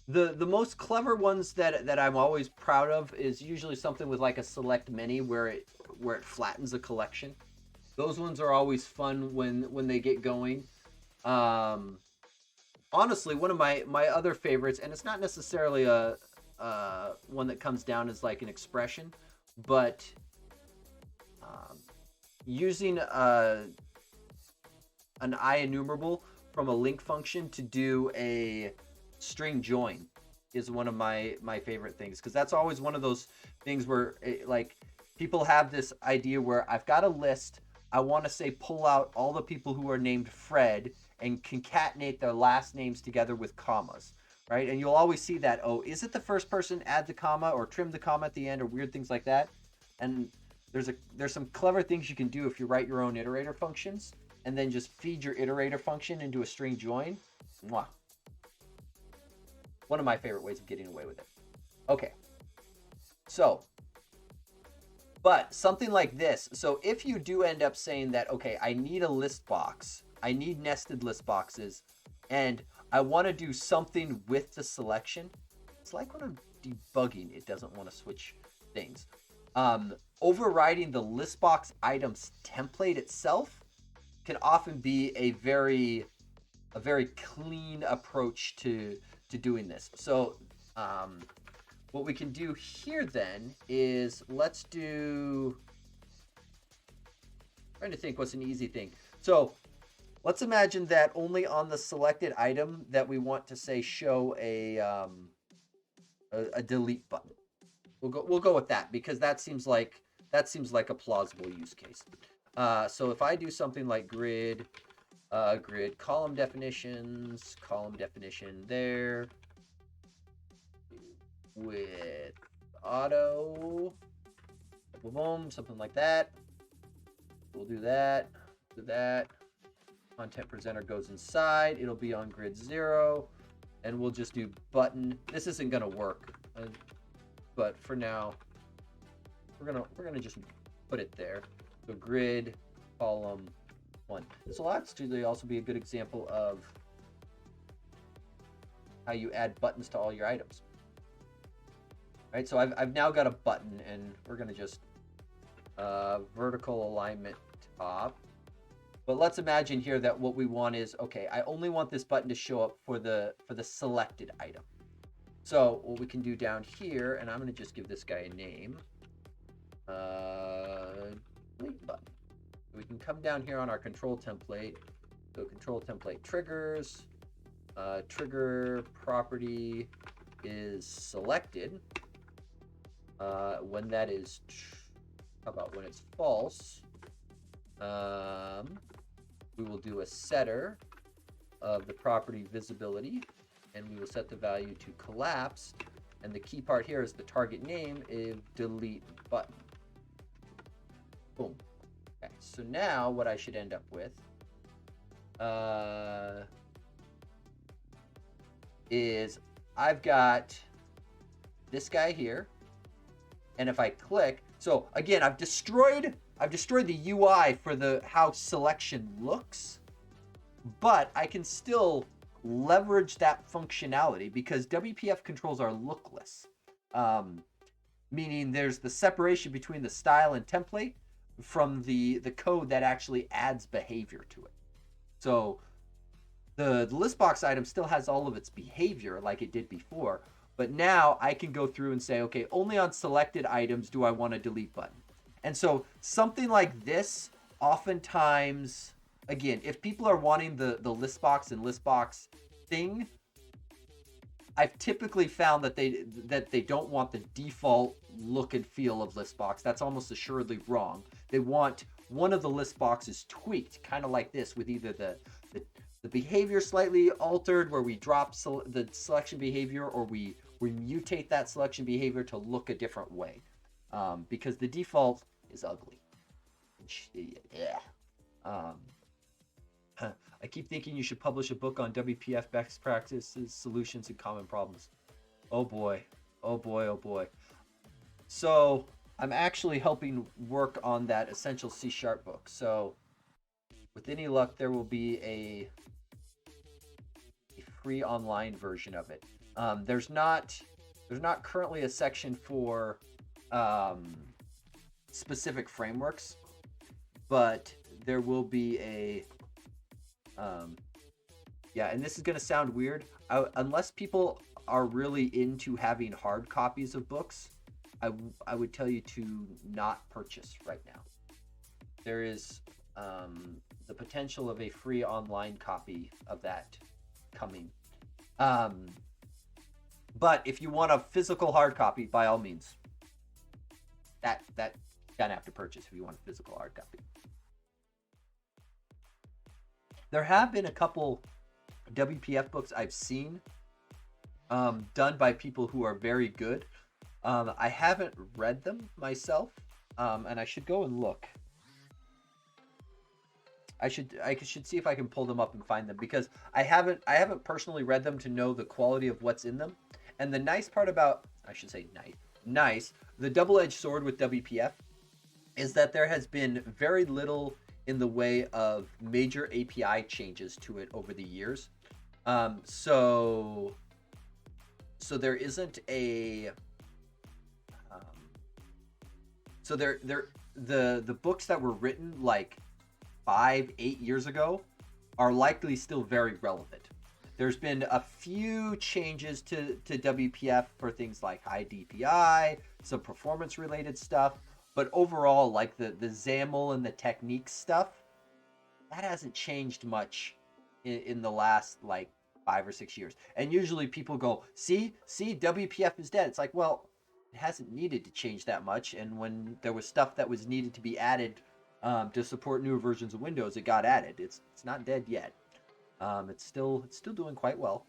the most clever ones that I'm always proud of is usually something with like a select many where it flattens a collection. Those ones are always fun when they get going. Honestly, one of my other favorites, and it's not necessarily a one that comes down as like an expression, but using an IEnumerable from a link function to do a string join is one of my favorite things, because that's always one of those things where like people have this idea where I've got a list, I want to say pull out all the people who are named Fred and concatenate their last names together with commas, right? And you'll always see that, oh, is it the first person, add the comma or trim the comma at the end, or weird things like that. And there's some clever things you can do if you write your own iterator functions and then just feed your iterator function into a string join. Mwah. One of my favorite ways of getting away with it. Okay. So, but something like this. So if you do end up saying that, okay, I need a list box, I need nested list boxes, and I want to do something with the selection. It's like when I'm debugging, it doesn't want to switch things. Overriding the list box items template itself can often be a very clean approach to doing this. So what we can do here then is let's do, I'm trying to think what's an easy thing. So let's imagine that only on the selected item that we want to say show a delete button. We'll go with that because that seems like a plausible use case. So if I do something like grid Grid column definitions, column definition there with auto, boom, something like that. We'll do that, do that. Content presenter goes inside. It'll be on grid 0, and we'll just do button. This isn't gonna work, but for now, we're gonna just put it there. So grid column 1. This will actually also be a good example of how you add buttons to all your items. Right, so I've now got a button, and we're gonna just vertical alignment top. But let's imagine here that what we want is, okay, I only want this button to show up for the selected item. So what we can do down here, and I'm gonna just give this guy a name, delete button. We can come down here on our control template. So control template triggers, trigger property is selected. When that is, how about when it's false? We will do a setter of the property visibility, and we will set the value to collapse. And the key part here is the target name is delete button. Boom. Okay, so now what I should end up with is I've got this guy here, and if I click, so again, I've destroyed the UI for the how selection looks, but I can still leverage that functionality because WPF controls are lookless, meaning there's the separation between the style and template from the code that actually adds behavior to it. So the ListBox item still has all of its behavior like it did before, but now I can go through and say, okay, only on selected items do I want a delete button. And so something like this, oftentimes, again, if people are wanting the ListBox and ListBox thing, I've typically found that they don't want the default look and feel of ListBox. That's almost assuredly wrong. They want one of the ListBoxes tweaked, kind of like this, with either the behavior slightly altered, where we drop the selection behavior, or we mutate that selection behavior to look a different way, because the default is ugly. Yeah. I keep thinking you should publish a book on WPF best practices, solutions, and common problems. Oh boy. Oh boy, oh boy. So I'm actually helping work on that Essential C# book. So with any luck, there will be a free online version of it. There's not currently a section for specific frameworks, but there will be a yeah, and this is going to sound weird. Unless people are really into having hard copies of books, I would tell you to not purchase right now. There is the potential of a free online copy of that coming. But if you want a physical hard copy, by all means, that you're gonna have to purchase if you want a physical hard copy. There have been a couple WPF books I've seen done by people who are very good. I haven't read them myself, and I should go and look. I should see if I can pull them up and find them, because I haven't personally read them to know the quality of what's in them. And the nice part about, I should say nice, the double-edged sword with WPF is that there has been very little in the way of major API changes to it over the years. So there isn't a so the books that were written like 5-8 years ago are likely still very relevant. There's been a few changes to WPF for things like high DPI, some performance related stuff, but overall, like the XAML and the technique stuff, that hasn't changed much in the last like 5 or 6 years. And usually people go, see, WPF is dead. It's like, well, it hasn't needed to change that much. And when there was stuff that was needed to be added to support newer versions of Windows, it got added. It's not dead yet. It's still doing quite well,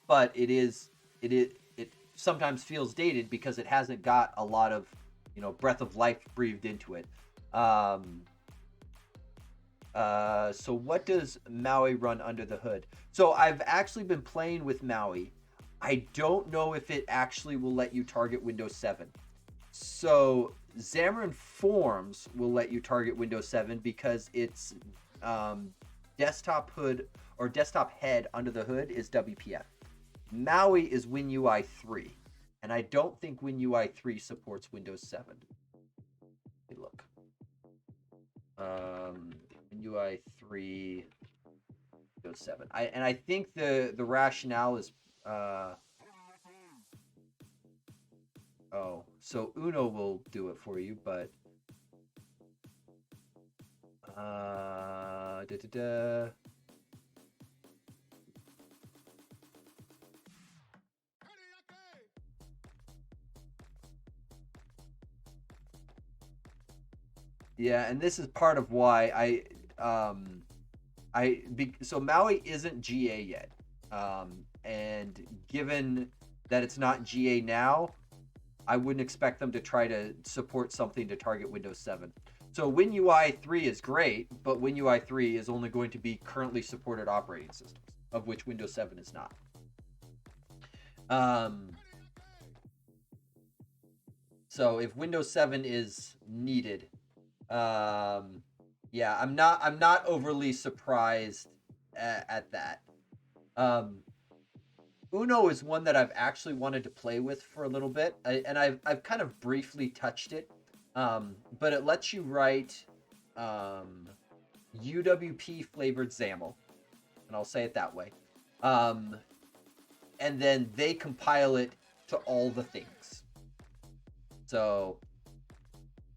but it sometimes feels dated because it hasn't got a lot of breath of life breathed into it. So what does MAUI run under the hood? So I've actually been playing with MAUI. I don't know if it actually will let you target Windows 7. So Xamarin Forms will let you target Windows 7 because its desktop hood or desktop head under the hood is WPF. MAUI is WinUI 3, and I don't think WinUI 3 supports Windows 7. Let me look. WinUI 3, Windows 7. I think the rationale is so Uno will do it for you, but yeah, and this is part of why so MAUI isn't GA yet, and given that it's not GA now, I wouldn't expect them to try to support something to target Windows 7. So WinUI 3 is great, but WinUI 3 is only going to be currently supported operating systems, of which Windows 7 is not. So if Windows 7 is needed, yeah, I'm not overly surprised at that. Uno is one that I've actually wanted to play with for a little bit, and I've kind of briefly touched it, but it lets you write UWP flavored XAML, and I'll say it that way, and then they compile it to all the things. So,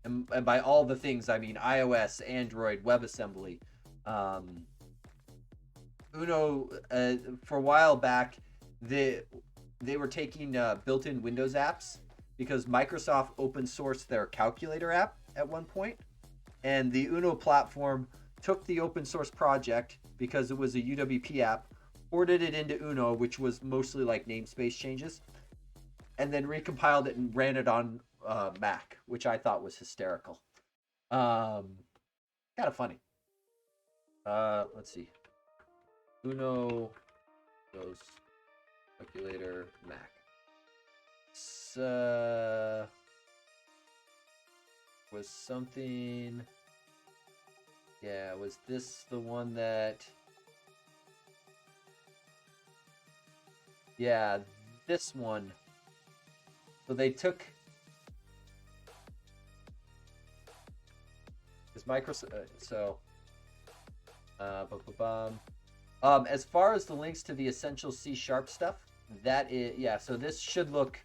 and by all the things I mean iOS, Android, WebAssembly. Uno for a while back, they were taking built-in Windows apps because Microsoft open sourced their calculator app at one point, and the Uno platform took the open source project because it was a UWP app, ported it into Uno, which was mostly like namespace changes, and then recompiled it and ran it on Mac, which I thought was hysterical. Kind of funny. Let's see. Uno goes calculator Mac. Was something. Yeah, was this the one that? Yeah, this one. So they took. Is Microsoft as far as the links to the essential C# stuff, that is so this should look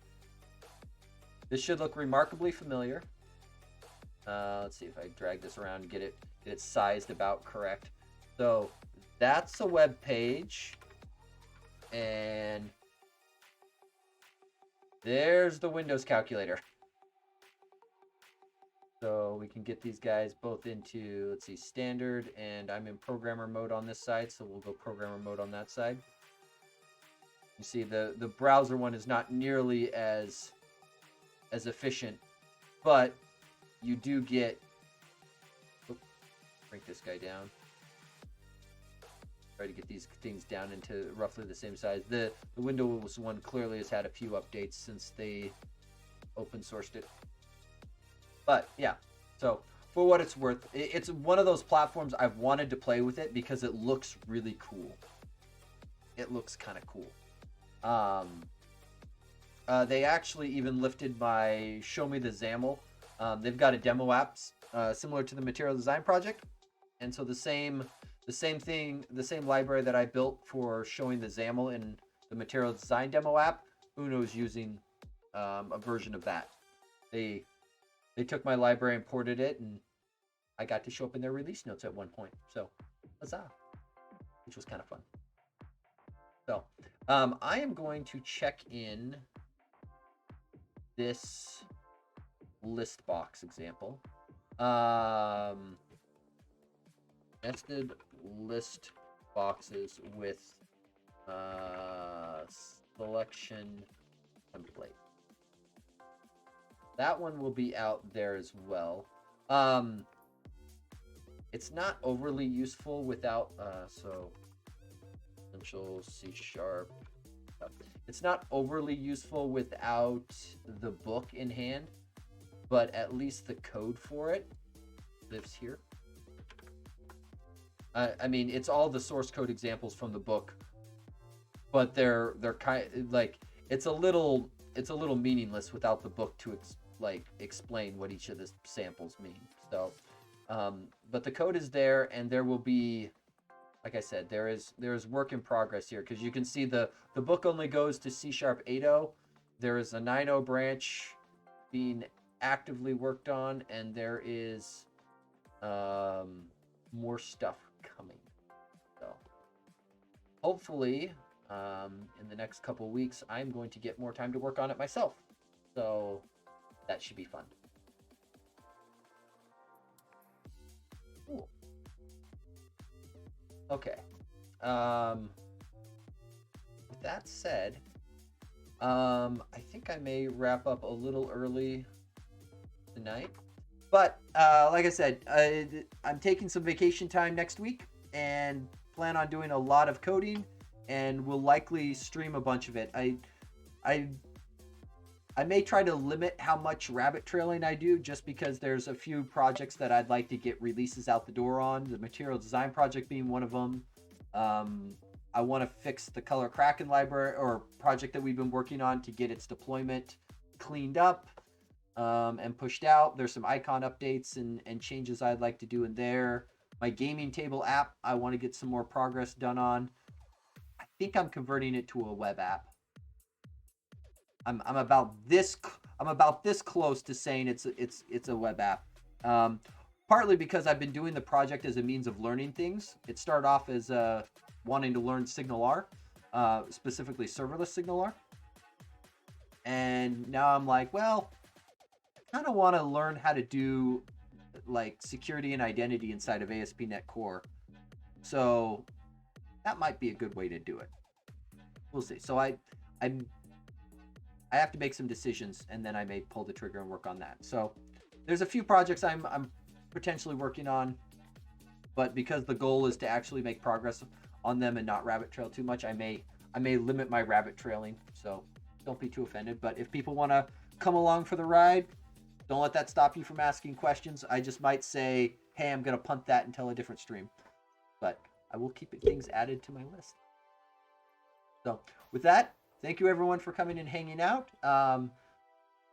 remarkably familiar. Let's see if I drag this around and get it sized about correct. So that's a web page, and there's the Windows calculator. So we can get these guys both into, let's see, standard, and I'm in programmer mode on this side, so we'll go programmer mode on that side. You see the browser one is not nearly as efficient, but you do get, break this guy down. Try to get these things down into roughly the same size. The Windows one clearly has had a few updates since they open sourced it. But yeah, so for what it's worth, it's one of those platforms I've wanted to play with it because it looks really cool. It looks kind of cool. They actually even lifted my Show Me the XAML. They've got a demo app similar to the Material Design Project, and so the same thing, the same library that I built for showing the XAML in the Material Design demo app, Uno's using a version of that. They took my library and ported it, and I got to show up in their release notes at one point. So, huzzah, which was kind of fun. So, I am going to check in this ListBox example. Nested list boxes with selection template. That one will be out there as well. It's not overly useful without so essential C#. It's not overly useful without the book in hand, but at least the code for it lives here. I mean, it's all the source code examples from the book, but they're kind like it's a little meaningless without the book to explain what each of the samples mean. So, but the code is there, and there will be, like I said, there is work in progress here, because you can see the book only goes to C# 8.0. There is a 9.0 branch being actively worked on, and there is more stuff coming. So hopefully in the next couple weeks I'm going to get more time to work on it myself, so that should be fun. Cool. Okay, with that said, I think I may wrap up a little early tonight. But like I said, I'm taking some vacation time next week and plan on doing a lot of coding, and will likely stream a bunch of it. I may try to limit how much rabbit trailing I do, just because there's a few projects that I'd like to get releases out the door on, the material design project being one of them. I want to fix the Color Kraken library or project that we've been working on to get its deployment cleaned up and pushed out. There's some icon updates and changes I'd like to do in there. My gaming table app, I want to get some more progress done on. I think I'm converting it to a web app. I'm about this close to saying it's a web app. Partly because I've been doing the project as a means of learning things. It started off as wanting to learn SignalR, specifically serverless SignalR. And now I'm like, well, I kind of want to learn how to do like security and identity inside of ASP.NET Core. So that might be a good way to do it. We'll see. So I have to make some decisions, and then I may pull the trigger and work on that. So there's a few projects I'm potentially working on, but because the goal is to actually make progress on them and not rabbit trail too much, I may limit my rabbit trailing. So don't be too offended. But if people want to come along for the ride, don't let that stop you from asking questions. I just might say, hey, I'm going to punt that until a different stream. But I will keep things added to my list. So with that, thank you everyone for coming and hanging out.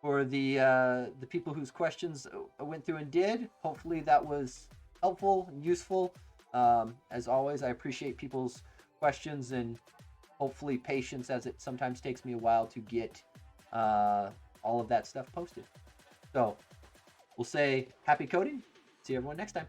For the people whose questions I went through and did, hopefully that was helpful and useful. As always, I appreciate people's questions and hopefully patience, as it sometimes takes me a while to get all of that stuff posted. So we'll say happy coding. See everyone next time.